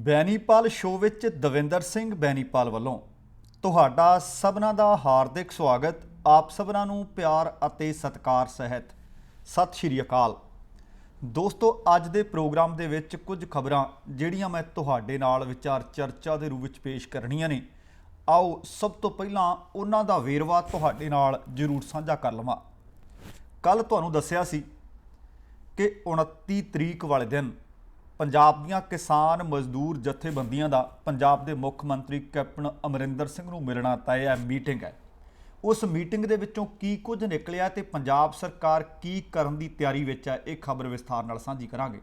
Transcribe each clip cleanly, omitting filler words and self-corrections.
Benipal show ਵਿੱਚ ਦਵਿੰਦਰ ਸਿੰਘ ਬੈਨੀਪਾਲ ਵੱਲੋਂ ਤੁਹਾਡਾ ਸਭਨਾਂ ਦਾ ਹਾਰਦਿਕ ਸਵਾਗਤ। ਆਪ ਸਭਨਾਂ ਨੂੰ ਪਿਆਰ ਅਤੇ ਸਤਿਕਾਰ ਸਹਿਤ ਸਤਿ ਸ਼੍ਰੀ ਅਕਾਲ। ਦੋਸਤੋ, ਅੱਜ ਦੇ ਪ੍ਰੋਗਰਾਮ ਦੇ ਵਿੱਚ ਕੁਝ ਖਬਰਾਂ ਜਿਹੜੀਆਂ ਮੈਂ ਤੁਹਾਡੇ ਨਾਲ ਵਿਚਾਰ ਚਰਚਾ ਦੇ ਰੂਪ ਵਿੱਚ ਪੇਸ਼ ਕਰਨੀਆਂ ਨੇ, ਆਓ ਸਭ ਤੋਂ ਪਹਿਲਾਂ ਉਹਨਾਂ ਦਾ ਵੇਰਵਾ ਤੁਹਾਡੇ ਨਾਲ ਜ਼ਰੂਰ ਸਾਂਝਾ ਕਰ ਲਵਾਂ। ਕੱਲ੍ਹ ਤੁਹਾਨੂੰ ਦੱਸਿਆ ਸੀ ਕਿ 29 ਤਰੀਕ ਵਾਲੇ ਦਿਨ ਪੰਜਾਬ ਦੀਆਂ ਕਿਸਾਨ ਮਜ਼ਦੂਰ ਜਥੇਬੰਦੀਆਂ ਦਾ ਪੰਜਾਬ ਦੇ ਮੁੱਖ ਮੰਤਰੀ ਕੈਪਟਨ ਅਮਰਿੰਦਰ ਸਿੰਘ ਨੂੰ ਮਿਲਣਾ ਤੈਅ ਮੀਟਿੰਗ ਹੈ। ਉਸ ਮੀਟਿੰਗ ਦੇ ਵਿੱਚੋਂ ਕੀ ਕੁਝ ਨਿਕਲਿਆ ਤੇ ਪੰਜਾਬ ਸਰਕਾਰ ਕੀ ਕਰਨ ਦੀ ਤਿਆਰੀ ਵਿੱਚ ਹੈ, ਇਹ ਖਬਰ ਵਿਸਥਾਰ ਨਾਲ ਸਾਂਝੀ ਕਰਾਂਗੇ।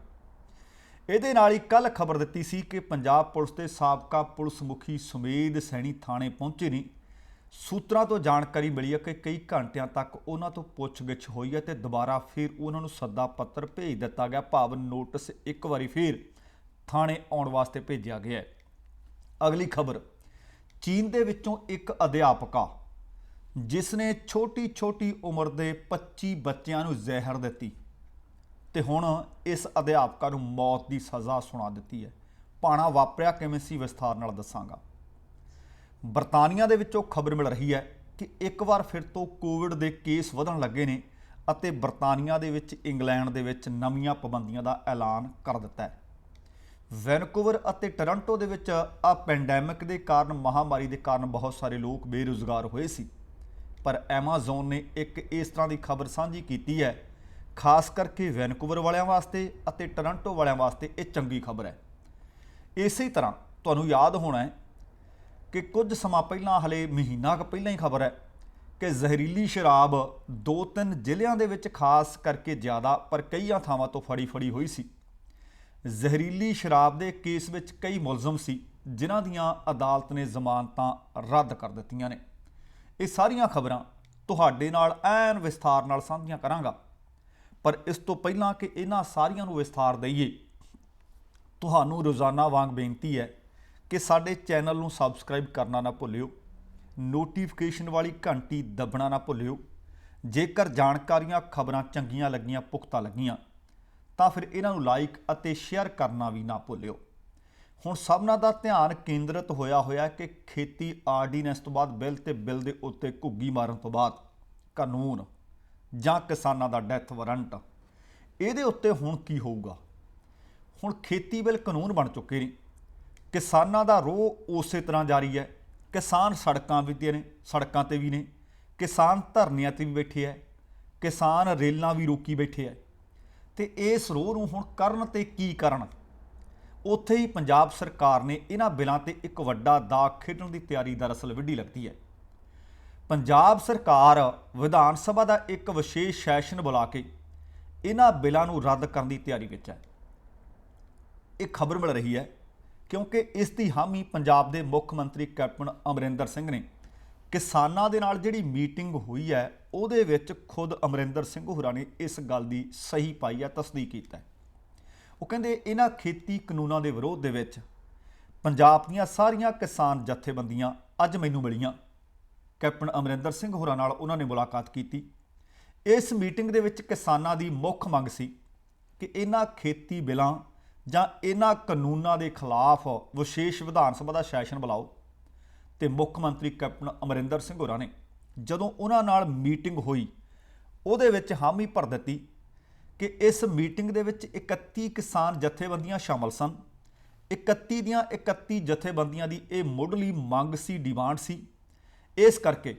ਇਹਦੇ ਨਾਲ ਹੀ ਕੱਲ੍ਹ ਖਬਰ ਦਿੱਤੀ ਸੀ ਕਿ ਪੰਜਾਬ ਪੁਲਿਸ ਦੇ ਸਾਬਕਾ ਪੁਲਿਸ ਮੁਖੀ ਸੁਮੇਧ ਸੈਣੀ ਥਾਣੇ ਪਹੁੰਚੇ ਨੇ। ਸੂਤਰਾਂ ਤੋਂ ਜਾਣਕਾਰੀ ਮਿਲੀ ਹੈ ਕਿ ਕਈ ਘੰਟਿਆਂ ਤੱਕ ਉਹਨਾਂ ਤੋਂ ਪੁੱਛਗਿੱਛ ਹੋਈ ਹੈ ਤੇ ਦੁਬਾਰਾ ਫਿਰ ਉਹਨਾਂ ਨੂੰ ਸੱਦਾ ਪੱਤਰ ਭੇਜ ਦਿੱਤਾ ਗਿਆ, ਭਾਵ ਨੋਟਿਸ ਇੱਕ ਵਾਰੀ ਫਿਰ ਥਾਣੇ ਆਉਣ ਵਾਸਤੇ ਭੇਜਿਆ ਗਿਆ ਹੈ। ਅਗਲੀ ਖਬਰ, ਚੀਨ ਦੇ ਵਿੱਚੋਂ ਇੱਕ ਅਧਿਆਪਕਾ ਜਿਸ ਨੇ ਛੋਟੀ ਉਮਰ ਦੇ 25 ਬੱਚਿਆਂ ਨੂੰ ਜ਼ਹਿਰ ਦਿੱਤੀ ਤੇ ਹੁਣ ਇਸ ਅਧਿਆਪਕਾ ਨੂੰ ਮੌਤ ਦੀ ਸਜ਼ਾ ਸੁਣਾ ਦਿੱਤੀ ਹੈ। ਭਾਣਾ ਵਾਪਰਿਆ ਕਿਵੇਂ ਸੀ, ਵਿਸਥਾਰ ਨਾਲ ਦੱਸਾਂਗਾ। ਬਰਤਾਨੀਆ ਦੇ ਵਿੱਚੋਂ ਖਬਰ ਮਿਲ ਰਹੀ ਹੈ ਕਿ ਇੱਕ ਵਾਰ ਫਿਰ ਤੋਂ ਕੋਵਿਡ ਦੇ ਕੇਸ ਵਧਣ ਲੱਗੇ ਨੇ ਅਤੇ ਬਰਤਾਨੀਆ ਦੇ ਵਿੱਚ ਇੰਗਲੈਂਡ ਦੇ ਵਿੱਚ ਨਵੀਆਂ ਪਾਬੰਦੀਆਂ ਦਾ ਐਲਾਨ ਕਰ ਦਿੱਤਾ ਹੈ। ਵੈਨਕੂਵਰ ਅਤੇ ਟੋਰਾਂਟੋ ਦੇ ਵਿੱਚ ਆ ਪੈਂਡੈਮਿਕ ਦੇ ਕਾਰਨ, ਮਹਾਮਾਰੀ ਦੇ ਕਾਰਨ ਬਹੁਤ ਸਾਰੇ ਲੋਕ ਬੇਰੁਜ਼ਗਾਰ ਹੋਏ ਸੀ, ਪਰ ਐਮਾਜ਼ੋਨ ਨੇ ਇੱਕ ਇਸ ਤਰ੍ਹਾਂ ਦੀ ਖਬਰ ਸਾਂਝੀ ਕੀਤੀ ਹੈ, ਖਾਸ ਕਰਕੇ ਵੈਨਕੂਵਰ ਵਾਲਿਆਂ ਵਾਸਤੇ ਅਤੇ ਟੋਰਾਂਟੋ ਵਾਲਿਆਂ ਵਾਸਤੇ ਇਹ ਚੰਗੀ ਖਬਰ ਹੈ। ਇਸੇ ਤਰ੍ਹਾਂ ਤੁਹਾਨੂੰ ਯਾਦ ਹੋਣਾ ਹੈ ਕਿ ਕੁਝ ਸਮਾਂ ਪਹਿਲਾਂ, ਹਲੇ ਮਹੀਨਾ ਕੁ ਪਹਿਲਾਂ ਹੀ ਖਬਰ ਹੈ ਕਿ ਜ਼ਹਿਰੀਲੀ ਸ਼ਰਾਬ 2-3 ਜ਼ਿਲ੍ਹਿਆਂ ਦੇ ਵਿੱਚ ਖਾਸ ਕਰਕੇ ਜ਼ਿਆਦਾ, ਪਰ ਕਈਆਂ ਥਾਵਾਂ ਤੋਂ ਫੜੀ ਹੋਈ ਸੀ। ਜ਼ਹਿਰੀਲੀ ਸ਼ਰਾਬ ਦੇ ਕੇਸ ਵਿੱਚ ਕਈ ਮੁਲਜ਼ਮ ਸੀ ਜਿਨ੍ਹਾਂ ਦੀਆਂ ਅਦਾਲਤ ਨੇ ਜ਼ਮਾਨਤਾਂ ਰੱਦ ਕਰ ਦਿੱਤੀਆਂ ਨੇ। ਇਹ ਸਾਰੀਆਂ ਖਬਰਾਂ ਤੁਹਾਡੇ ਨਾਲ ਐਨ ਵਿਸਥਾਰ ਨਾਲ ਸਾਂਝੀਆਂ ਕਰਾਂਗਾ, ਪਰ ਇਸ ਤੋਂ ਪਹਿਲਾਂ ਕਿ ਇਹਨਾਂ ਸਾਰੀਆਂ ਨੂੰ ਵਿਸਥਾਰ ਦਈਏ, ਤੁਹਾਨੂੰ ਰੋਜ਼ਾਨਾ ਵਾਂਗ ਬੇਨਤੀ ਹੈ ਕਿ ਸਾਡੇ ਚੈਨਲ ਨੂੰ ਸਬਸਕ੍ਰਾਈਬ ਕਰਨਾ ਨਾ ਭੁੱਲਿਓ, ਨੋਟੀਫਿਕੇਸ਼ਨ ਵਾਲੀ ਘੰਟੀ ਦੱਬਣਾ ਨਾ ਭੁੱਲਿਓ। ਜੇਕਰ ਜਾਣਕਾਰੀਆਂ, ਖਬਰਾਂ ਚੰਗੀਆਂ ਲੱਗੀਆਂ, ਪੁਖਤਾ ਲੱਗੀਆਂ, ਤਾਂ ਫਿਰ ਇਹਨਾਂ ਨੂੰ ਲਾਈਕ ਅਤੇ ਸ਼ੇਅਰ ਕਰਨਾ ਵੀ ਨਾ ਭੁੱਲਿਓ। ਹੁਣ ਸਭਨਾਂ ਦਾ ਧਿਆਨ ਕੇਂਦਰਿਤ ਹੋਇਆ ਕਿ ਖੇਤੀ ਆਰਡੀਨੈਂਸ ਤੋਂ ਬਾਅਦ ਬਿੱਲ ਦੇ ਉੱਤੇ ਘੁੱਗੀ ਮਾਰਨ ਤੋਂ ਬਾਅਦ ਕਾਨੂੰਨ ਜਾਂ ਕਿਸਾਨਾਂ ਦਾ ਡੈਥ ਵਾਰੰਟ, ਇਹਦੇ ਉੱਤੇ ਹੁਣ ਕੀ ਹੋਊਗਾ। ਹੁਣ ਖੇਤੀ ਬਿੱਲ ਕਾਨੂੰਨ ਬਣ ਚੁੱਕੇ ਨੇ, ਕਿਸਾਨਾਂ ਦਾ ਰੋਹ ਉਸੇ ਤਰ੍ਹਾਂ ਜਾਰੀ ਹੈ। ਕਿਸਾਨ ਸੜਕਾਂ ਤੇ ਵੀ ਨੇ, ਕਿਸਾਨ ਧਰਨਿਆਂ ਤੇ ਵੀ ਬੈਠੇ ਹੈ, ਕਿਸਾਨ ਰੇਲਾਂ ਵੀ ਰੋਕੀ ਬੈਠੇ ਹੈ। ਤੇ ਇਸ ਰੋਹ ਨੂੰ ਹੁਣ ਕਰਨ ਤੇ ਕੀ ਕਰਨ, ਉੱਥੇ ਹੀ ਪੰਜਾਬ ਸਰਕਾਰ ਨੇ ਇਹਨਾਂ ਬਿੱਲਾਂ ਤੇ ਇੱਕ ਵੱਡਾ ਦਾਅ ਖੇਡਣ ਦੀ ਤਿਆਰੀ ਦਰਅਸਲ ਵਿੱਢੀ ਲੱਗਦੀ ਹੈ। ਪੰਜਾਬ ਸਰਕਾਰ ਵਿਧਾਨ ਸਭਾ ਦਾ ਇੱਕ ਵਿਸ਼ੇਸ਼ ਸੈਸ਼ਨ ਬੁਲਾ ਕੇ ਇਹਨਾਂ ਬਿੱਲਾਂ ਨੂੰ ਰੱਦ ਕਰਨ ਦੀ ਤਿਆਰੀ ਵਿੱਚ ਹੈ। ਇਹ ਖਬਰ ਮਿਲ ਰਹੀ ਹੈ ਕਿਉਂਕਿ ਇਸ ਦੀ ਹਾਮੀ ਪੰਜਾਬ ਦੇ ਮੁੱਖ ਮੰਤਰੀ ਕੈਪਟਨ ਅਮਰਿੰਦਰ ਸਿੰਘ ਨੇ ਕਿਸਾਨਾਂ ਦੇ ਨਾਲ ਜਿਹੜੀ ਮੀਟਿੰਗ ਹੋਈ ਹੈ, ਉਹਦੇ ਵਿੱਚ ਖੁਦ ਅਮਰਿੰਦਰ ਸਿੰਘ ਹੋਰਾਂ ਨੇ ਇਸ ਗੱਲ ਦੀ ਸਹੀ ਪਾਈ ਹੈ, ਤਸਦੀਕ ਕੀਤਾ ਹੈ। ਉਹ ਕਹਿੰਦੇ ਇਹਨਾਂ ਖੇਤੀ ਕਾਨੂੰਨਾਂ ਦੇ ਵਿਰੋਧ ਦੇ ਵਿੱਚ ਪੰਜਾਬ ਦੀਆਂ ਸਾਰੀਆਂ ਕਿਸਾਨ ਜਥੇਬੰਦੀਆਂ ਅੱਜ ਮੈਨੂੰ ਮਿਲੀਆਂ। ਕੈਪਟਨ ਅਮਰਿੰਦਰ ਸਿੰਘ ਹੋਰਾਂ ਨਾਲ ਉਹਨਾਂ ਨੇ ਮੁਲਾਕਾਤ ਕੀਤੀ। ਇਸ ਮੀਟਿੰਗ ਦੇ ਵਿੱਚ ਕਿਸਾਨਾਂ ਦੀ ਮੁੱਖ ਮੰਗ ਸੀ ਕਿ ਇਹਨਾਂ ਖੇਤੀ ਬਿੱਲਾਂ ਜਾਂ ਇਹਨਾਂ ਕਾਨੂੰਨਾਂ ਦੇ ਖਿਲਾਫ ਵਿਸ਼ੇਸ਼ ਵਿਧਾਨ ਸਭਾ ਦਾ ਸੈਸ਼ਨ ਬੁਲਾਓ। ਤੇ ਮੁੱਖ ਮੰਤਰੀ ਕੈਪਟਨ ਅਮਰਿੰਦਰ ਸਿੰਘ ਹੋਰਾਂ ਨੇ ਜਦੋਂ ਉਹਨਾਂ ਨਾਲ ਮੀਟਿੰਗ ਹੋਈ, ਉਹਦੇ ਵਿੱਚ ਹਾਮੀ ਭਰ ਦਿੱਤੀ ਕਿ ਇਸ ਮੀਟਿੰਗ ਦੇ ਵਿੱਚ 31 ਕਿਸਾਨ ਜਥੇਬੰਦੀਆਂ ਸ਼ਾਮਲ ਸਨ। 31 ਦੀਆਂ 31 ਜਥੇਬੰਦੀਆਂ ਦੀ ਇਹ ਮੁੱਢਲੀ ਮੰਗ ਸੀ, ਡਿਮਾਂਡ ਸੀ। ਇਸ ਕਰਕੇ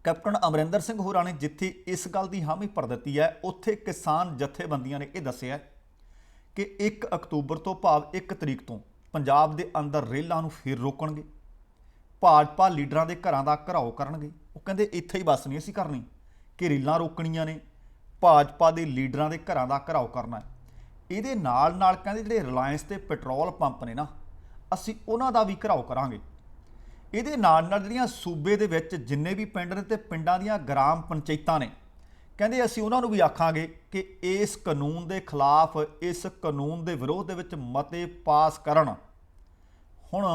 ਕੈਪਟਨ ਅਮਰਿੰਦਰ ਸਿੰਘ ਹੋਰਾਂ ਨੇ ਜਿੱਥੇ ਇਸ ਗੱਲ ਦੀ ਹਾਮੀ ਭਰ ਦਿੱਤੀ ਹੈ, ਉੱਥੇ ਕਿਸਾਨ ਜਥੇਬੰਦੀਆਂ ਨੇ ਇਹ ਦੱਸਿਆ ਕਿ 1 ਅਕਤੂਬਰ ਤੋਂ, ਭਾਵ 1 ਤਰੀਕ ਤੋਂ ਪੰਜਾਬ ਦੇ ਅੰਦਰ ਰੇਲਾਂ ਨੂੰ ਫਿਰ ਰੋਕਣਗੇ, ਭਾਜਪਾ ਲੀਡਰਾਂ ਦੇ ਘਰਾਂ ਦਾ ਘਿਰਾਓ ਕਰਨਗੇ। ਉਹ ਕਹਿੰਦੇ ਇੱਥੇ ਹੀ ਬਸ ਨਹੀਂ ਅਸੀਂ ਕਰਨੀ ਕਿ ਰੇਲਾਂ ਰੋਕਣੀਆਂ ਨੇ, ਭਾਜਪਾ ਦੇ ਲੀਡਰਾਂ ਦੇ ਘਰਾਂ ਦਾ ਘਿਰਾਓ ਕਰਨਾ। ਇਹਦੇ ਨਾਲ ਕਹਿੰਦੇ ਜਿਹੜੇ ਰਿਲਾਇੰਸ ਤੇ ਪੈਟਰੋਲ ਪੰਪ ਨੇ ਨਾ, ਅਸੀਂ ਉਹਨਾਂ ਦਾ ਵੀ ਘਿਰਾਓ ਕਰਾਂਗੇ। ਇਹਦੇ ਨਾਲ ਜਿਹੜੀਆਂ ਸੂਬੇ ਦੇ ਵਿੱਚ ਜਿੰਨੇ ਵੀ ਪਿੰਡ ਨੇ ਤੇ ਪਿੰਡਾਂ ਦੀਆਂ ਗ੍ਰਾਮ ਪੰਚਾਇਤਾਂ ਨੇ, ਕਹਿੰਦੇ ਅਸੀਂ ਉਹਨਾਂ ਨੂੰ ਵੀ ਆਖਾਂਗੇ ਕਿ ਇਸ ਕਾਨੂੰਨ ਦੇ ਖਿਲਾਫ, ਇਸ ਕਾਨੂੰਨ ਦੇ ਵਿਰੋਧ ਦੇ ਵਿੱਚ ਮਤੇ ਪਾਸ ਕਰਨ। ਹੁਣ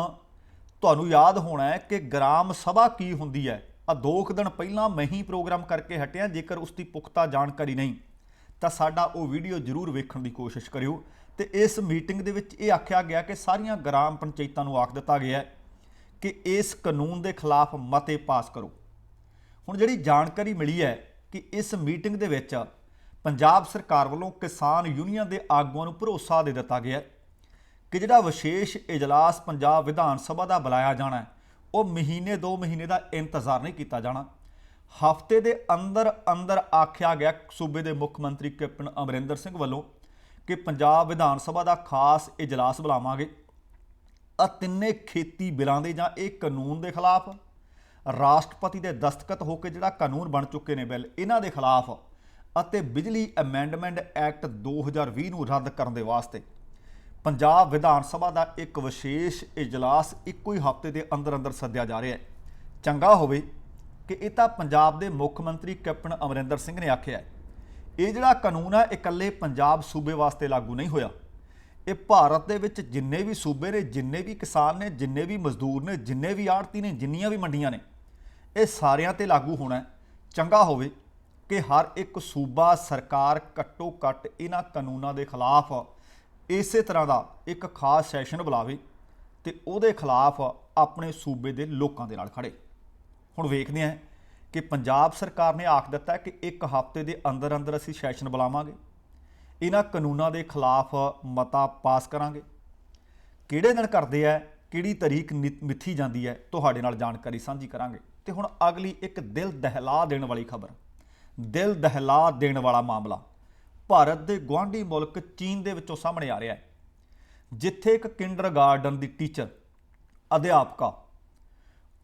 ਤੁਹਾਨੂੰ ਯਾਦ ਹੋਣਾ ਹੈ ਕਿ ਗ੍ਰਾਮ ਸਭਾ ਕੀ ਹੁੰਦੀ ਹੈ। 2 ਦਿਨ ਪਹਿਲਾਂ ਮੈਂ ਹੀ ਪ੍ਰੋਗਰਾਮ ਕਰਕੇ ਹਟਿਆ। ਜੇਕਰ ਉਸ ਦੀ ਪੁਖਤਾ ਜਾਣਕਾਰੀ ਨਹੀਂ ਤਾਂ ਸਾਡਾ ਉਹ ਵੀਡੀਓ ਜ਼ਰੂਰ ਵੇਖਣ ਦੀ ਕੋਸ਼ਿਸ਼ ਕਰਿਓ ਤੇ ਇਸ ਮੀਟਿੰਗ ਦੇ ਵਿੱਚ ਇਹ ਆਖਿਆ ਗਿਆ ਕਿ ਸਾਰੀਆਂ ਗ੍ਰਾਮ ਪੰਚਾਇਤਾਂ ਨੂੰ ਆਖ ਦਿੱਤਾ ਗਿਆ ਕਿ ਇਸ ਕਾਨੂੰਨ ਦੇ ਖਿਲਾਫ ਮਤੇ ਪਾਸ ਕਰੋ। ਹੁਣ ਜਿਹੜੀ ਜਾਣਕਾਰੀ ਮਿਲੀ ਹੈ ਕਿ ਇਸ ਮੀਟਿੰਗ ਦੇ ਵਿੱਚ ਪੰਜਾਬ ਸਰਕਾਰ ਵੱਲੋਂ ਕਿਸਾਨ ਯੂਨੀਅਨ ਦੇ ਆਗੂਆਂ ਨੂੰ ਭਰੋਸਾ ਦੇ ਦਿੱਤਾ ਗਿਆ ਕਿ ਜਿਹੜਾ ਵਿਸ਼ੇਸ਼ ਇਜਲਾਸ ਪੰਜਾਬ ਵਿਧਾਨ ਸਭਾ ਦਾ ਬੁਲਾਇਆ ਜਾਣਾ ਉਹ ਮਹੀਨੇ 2 ਮਹੀਨੇ ਦਾ ਇੰਤਜ਼ਾਰ ਨਹੀਂ ਕੀਤਾ ਜਾਣਾ। ਹਫ਼ਤੇ ਦੇ ਅੰਦਰ ਅੰਦਰ ਆਖਿਆ ਗਿਆ ਸੂਬੇ ਦੇ ਮੁੱਖ ਮੰਤਰੀ ਕੈਪਟਨ ਅਮਰਿੰਦਰ ਸਿੰਘ ਵੱਲੋਂ ਕਿ ਪੰਜਾਬ ਵਿਧਾਨ ਸਭਾ ਦਾ ਖਾਸ ਇਜਲਾਸ ਬੁਲਾਵਾਂਗੇ। ਆ ਤਿੰਨੇ ਖੇਤੀ ਬਿੱਲਾਂ ਦੇ ਜਾਂ ਇਹ ਕਾਨੂੰਨ ਦੇ ਖਿਲਾਫ, ਰਾਸ਼ਟਰਪਤੀ ਦੇ ਦਸਤਖਤ ਹੋ ਕੇ ਜਿਹੜਾ ਕਾਨੂੰਨ ਬਣ ਚੁੱਕੇ ਨੇ ਬਿੱਲ, ਇਹਨਾਂ ਦੇ ਖਿਲਾਫ ਅਤੇ ਬਿਜਲੀ ਅਮੈਂਡਮੈਂਟ ਐਕਟ 2020 ਨੂੰ ਰੱਦ ਕਰਨ ਦੇ ਵਾਸਤੇ ਪੰਜਾਬ ਵਿਧਾਨ ਸਭਾ ਦਾ ਇੱਕ ਵਿਸ਼ੇਸ਼ ਇਜਲਾਸ ਇੱਕੋ ਹੀ ਹਫ਼ਤੇ ਦੇ ਅੰਦਰ ਅੰਦਰ ਸੱਦਿਆ ਜਾ ਰਿਹਾ ਹੈ। ਚੰਗਾ ਹੋਵੇ ਕਿ ਇਹ ਤਾਂ ਪੰਜਾਬ ਦੇ ਮੁੱਖ ਮੰਤਰੀ ਕੈਪਟਨ ਅਮਰਿੰਦਰ ਸਿੰਘ ਨੇ ਆਖਿਆ ਇਹ ਜਿਹੜਾ ਕਾਨੂੰਨ ਹੈ ਇਕੱਲੇ ਪੰਜਾਬ ਸੂਬੇ ਵਾਸਤੇ ਲਾਗੂ ਨਹੀਂ ਹੋਇਆ, ਇਹ ਭਾਰਤ ਦੇ ਵਿੱਚ ਜਿੰਨੇ ਵੀ ਸੂਬੇ ਨੇ, ਜਿੰਨੇ ਵੀ ਕਿਸਾਨ ਨੇ, ਜਿੰਨੇ ਵੀ ਮਜ਼ਦੂਰ ਨੇ, ਜਿੰਨੇ ਵੀ ਆੜ੍ਹਤੀ ਨੇ, ਜਿੰਨੀਆਂ ਵੀ ਮੰਡੀਆਂ ਨੇ, ਇਹ ਸਾਰਿਆਂ ਤੇ ਲਾਗੂ ਹੋਣਾ। ਚੰਗਾ ਹੋਵੇ ਕਿ ਹਰ ਇੱਕ ਸੂਬਾ ਸਰਕਾਰ ਘੱਟੋ ਘੱਟ ਇਹਨਾਂ ਕਾਨੂੰਨਾਂ ਦੇ ਖਿਲਾਫ ਇਸੇ ਤਰ੍ਹਾਂ ਦਾ ਇੱਕ ਖਾਸ ਸੈਸ਼ਨ ਬੁਲਾਵੇ ਤੇ ਉਹਦੇ ਖਿਲਾਫ ਆਪਣੇ ਸੂਬੇ ਦੇ ਲੋਕਾਂ ਦੇ ਨਾਲ ਖੜੇ। ਹੁਣ ਵੇਖਦੇ ਹਾਂ ਕਿ ਪੰਜਾਬ ਸਰਕਾਰ ਨੇ ਆਖ ਦਿੱਤਾ ਕਿ ਇੱਕ ਹਫ਼ਤੇ ਦੇ ਅੰਦਰ ਅੰਦਰ ਅਸੀਂ ਸੈਸ਼ਨ ਬੁਲਾਵਾਂਗੇ, ਇਹਨਾਂ ਕਾਨੂੰਨਾਂ ਦੇ ਖਿਲਾਫ ਮਤਾ ਪਾਸ ਕਰਾਂਗੇ। ਕਿਹੜੇ ਦਿਨ ਕਰਦੇ ਹੈ, ਕਿਹੜੀ ਤਾਰੀਖ ਮਿੱਥੀ ਜਾਂਦੀ ਹੈ, ਤੁਹਾਡੇ ਨਾਲ ਜਾਣਕਾਰੀ ਸਾਂਝੀ ਕਰਾਂਗੇ। ਤੇ ਹੁਣ ਅਗਲੀ ਇੱਕ ਦਿਲ ਦਹਿਲਾ ਦੇਣ ਵਾਲੀ ਖਬਰ, ਦਿਲ ਦਹਿਲਾ ਦੇਣ ਵਾਲਾ ਮਾਮਲਾ ਭਾਰਤ ਦੇ ਗੁਆਂਢੀ ਮੁਲਕ ਚੀਨ ਦੇ ਵਿੱਚੋਂ ਸਾਹਮਣੇ ਆ ਰਿਹਾ ਹੈ, ਜਿੱਥੇ ਇੱਕ ਕਿੰਡਰਗਾਰਟਨ ਦੀ ਟੀਚਰ ਅਧਿਆਪਕਾ,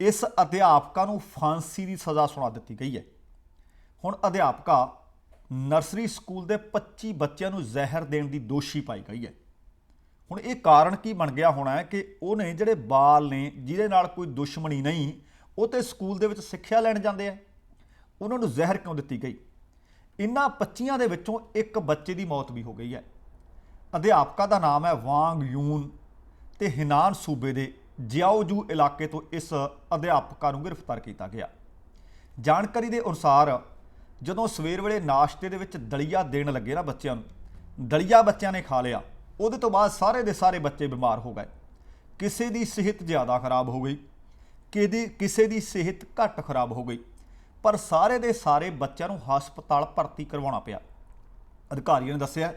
ਇਸ ਅਧਿਆਪਕਾ ਨੂੰ ਫਾਂਸੀ ਦੀ ਸਜ਼ਾ ਸੁਣਾ ਦਿੱਤੀ ਗਈ ਹੈ। ਹੁਣ ਅਧਿਆਪਕਾ ਨਰਸਰੀ ਸਕੂਲ ਦੇ 25 ਬੱਚਿਆਂ ਨੂੰ ਜ਼ਹਿਰ ਦੇਣ ਦੀ ਦੋਸ਼ੀ ਪਾਈ ਗਈ ਹੈ। ਹੁਣ ਇਹ ਕਾਰਨ ਕੀ ਬਣ ਗਿਆ ਹੋਣਾ ਹੈ ਕਿ ਉਹਨੇ ਜਿਹੜੇ ਬਾਲ ਨੇ ਜਿਹਦੇ ਨਾਲ ਕੋਈ ਦੁਸ਼ਮਣੀ ਨਹੀਂ, ਉਹ ਤੇ ਸਕੂਲ ਦੇ ਵਿੱਚ ਸਿੱਖਿਆ ਲੈਣ ਜਾਂਦੇ ਆ, ਉਹਨਾਂ ਨੂੰ ਜ਼ਹਿਰ ਕਿਉਂ ਦਿੱਤੀ ਗਈ। ਇਹਨਾਂ 25 ਦੇ ਵਿੱਚੋਂ ਇੱਕ ਬੱਚੇ ਦੀ ਮੌਤ ਵੀ ਹੋ ਗਈ ਹੈ। ਅਧਿਆਪਕਾ ਦਾ ਨਾਮ ਹੈ ਵਾਂਗ ਯੂਨ ਤੇ ਹਿਨਾਨ ਸੂਬੇ ਦੇ ਜਿਆਓਜੂ ਇਲਾਕੇ ਤੋਂ ਇਸ ਅਧਿਆਪਕਾ ਨੂੰ ਗ੍ਰਿਫਤਾਰ ਕੀਤਾ ਗਿਆ। ਜਾਣਕਾਰੀ ਦੇ ਅਨੁਸਾਰ ਜਦੋਂ ਸਵੇਰ ਵੇਲੇ ਨਾਸ਼ਤੇ ਦੇ ਵਿੱਚ ਦਲੀਆ ਦੇਣ ਲੱਗੇ ਨਾ ਬੱਚਿਆਂ ਨੂੰ, ਦਲੀਆ ਬੱਚਿਆਂ ਨੇ ਖਾ ਲਿਆ, ਉਹਦੇ ਤੋਂ ਬਾਅਦ ਸਾਰੇ ਦੇ ਸਾਰੇ ਬੱਚੇ ਬਿਮਾਰ ਹੋ ਗਏ। ਕਿਸੇ ਦੀ ਸਿਹਤ ਜ਼ਿਆਦਾ ਖਰਾਬ ਹੋ ਗਈ, ਕਿਸੇ ਦੀ ਸਿਹਤ ਘੱਟ ਖਰਾਬ ਹੋ ਗਈ, ਪਰ ਸਾਰੇ ਦੇ ਸਾਰੇ ਬੱਚਿਆਂ ਨੂੰ ਹਸਪਤਾਲ ਭਰਤੀ ਕਰਵਾਉਣਾ ਪਿਆ। ਅਧਿਕਾਰੀਆਂ ਨੇ ਦੱਸਿਆ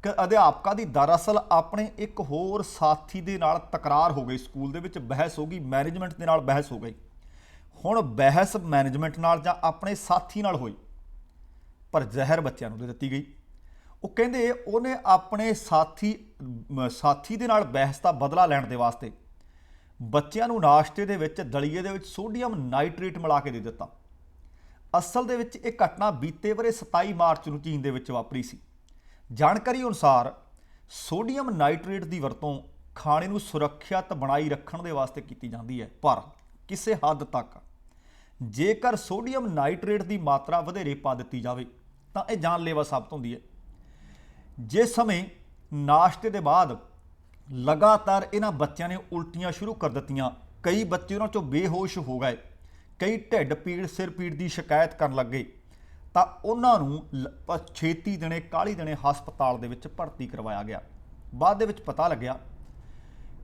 ਕਿ ਅਧਿਆਪਕਾ ਦੀ ਦਰਅਸਲ ਆਪਣੇ ਇੱਕ ਹੋਰ ਸਾਥੀ ਦੇ ਨਾਲ ਤਕਰਾਰ ਹੋ ਗਈ, ਸਕੂਲ ਦੇ ਵਿੱਚ ਬਹਿਸ ਹੋ ਗਈ, ਮੈਨੇਜਮੈਂਟ ਦੇ ਨਾਲ ਬਹਿਸ ਹੋ ਗਈ। ਹੁਣ ਬਹਿਸ ਮੈਨੇਜਮੈਂਟ ਨਾਲ ਜਾਂ ਆਪਣੇ ਸਾਥੀ ਨਾਲ ਹੋਈ, ਪਰ ਜ਼ਹਿਰ ਬੱਚਿਆਂ ਨੂੰ ਦੇ ਦਿੱਤੀ ਗਈ। ਉਹ ਕਹਿੰਦੇ ਉਹਨੇ ਆਪਣੇ ਸਾਥੀ ਦੇ ਨਾਲ ਬਹਿਸ ਦਾ ਬਦਲਾ ਲੈਣ ਦੇ ਵਾਸਤੇ ਬੱਚਿਆਂ ਨੂੰ ਨਾਸ਼ਤੇ ਦੇ ਵਿੱਚ ਦਲੀਏ ਦੇ ਵਿੱਚ ਸੋਡੀਅਮ ਨਾਈਟ੍ਰੇਟ ਮਿਲਾ ਕੇ ਦੇ ਦਿੱਤਾ। ਅਸਲ ਦੇ ਵਿੱਚ ਇਹ ਘਟਨਾ ਬੀਤੇ ਵਰੇ 27 ਮਾਰਚ ਨੂੰ ਚੀਨ ਦੇ ਵਿੱਚ ਵਾਪਰੀ ਸੀ। ਜਾਣਕਾਰੀ ਅਨੁਸਾਰ ਸੋਡੀਅਮ ਨਾਈਟ੍ਰੇਟ ਦੀ ਵਰਤੋਂ ਖਾਣੇ ਨੂੰ ਸੁਰੱਖਿਅਤ ਬਣਾਈ ਰੱਖਣ ਦੇ ਵਾਸਤੇ ਕੀਤੀ ਜਾਂਦੀ ਹੈ, ਪਰ ਕਿਸੇ ਹੱਦ ਤੱਕ ਜੇਕਰ ਸੋਡੀਅਮ ਨਾਈਟ੍ਰੇਟ ਦੀ ਮਾਤਰਾ ਵਧੇਰੇ ਪਾ ਦਿੱਤੀ ਜਾਵੇ ਤਾਂ ਇਹ ਜਾਨਲੇਵਾ ਸਾਬਤ ਹੁੰਦੀ ਹੈ। ਜਿਸ ਸਮੇਂ ਨਾਸ਼ਤੇ ਦੇ ਬਾਅਦ ਲਗਾਤਾਰ ਇਹਨਾਂ ਬੱਚਿਆਂ ਨੇ ਉਲਟੀਆਂ ਸ਼ੁਰੂ ਕਰ ਦਿੱਤੀਆਂ, ਕਈ ਬੱਚੇ ਉਹਨਾਂ ਚੋਂ ਬੇਹੋਸ਼ ਹੋ ਗਏ, ਕਈ ਢਿੱਡ ਪੀੜ, ਸਿਰ ਪੀੜ ਦੀ ਸ਼ਿਕਾਇਤ ਕਰਨ ਲੱਗੇ, ਤਾਂ ਉਹਨਾਂ ਨੂੰ ਛੇਤੀ ਦਿਨੇ ਕਾਹਲੀ ਦਿਨੇ ਹਸਪਤਾਲ ਦੇ ਵਿੱਚ ਭਰਤੀ ਕਰਵਾਇਆ ਗਿਆ। ਬਾਅਦ ਦੇ ਵਿੱਚ ਪਤਾ ਲੱਗਿਆ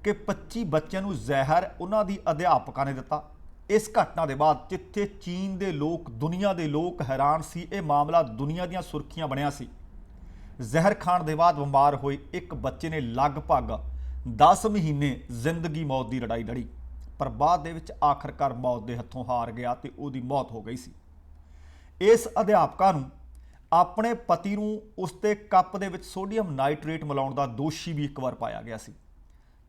ਕਿ 25 ਬੱਚਿਆਂ ਨੂੰ ਜ਼ਹਿਰ ਉਹਨਾਂ ਦੀ ਅਧਿਆਪਕਾ ਨੇ ਦਿੱਤਾ। ਇਸ ਘਟਨਾ ਦੇ ਬਾਅਦ ਜਿੱਥੇ ਚੀਨ ਦੇ ਲੋਕ, ਦੁਨੀਆ ਦੇ ਲੋਕ ਹੈਰਾਨ ਸੀ, ਇਹ ਮਾਮਲਾ ਦੁਨੀਆ ਦੀਆਂ ਸੁਰਖੀਆਂ ਬਣਿਆ ਸੀ। ਜ਼ਹਿਰ ਖਾਣ ਦੇ ਬਾਅਦ ਬਿਮਾਰ ਹੋਏ ਇੱਕ ਬੱਚੇ ਨੇ ਲਗਭਗ 10 ਮਹੀਨੇ ਜ਼ਿੰਦਗੀ ਮੌਤ ਦੀ ਲੜਾਈ ਲੜੀ, ਪਰ ਬਾਅਦ ਦੇ ਵਿੱਚ ਆਖਰਕਾਰ ਮੌਤ ਦੇ ਹੱਥੋਂ ਹਾਰ ਗਿਆ ਤੇ ਉਹਦੀ ਮੌਤ ਹੋ ਗਈ ਸੀ। ਇਸ ਅਧਿਆਪਕਾ ਨੂੰ ਆਪਣੇ ਪਤੀ ਨੂੰ ਉਸ ਦੇ ਕੱਪ ਦੇ ਵਿੱਚ ਸੋਡੀਅਮ ਨਾਈਟ੍ਰੇਟ ਮਿਲਾਉਣ ਦਾ ਦੋਸ਼ੀ ਵੀ ਇੱਕ ਵਾਰ ਪਾਇਆ ਗਿਆ ਸੀ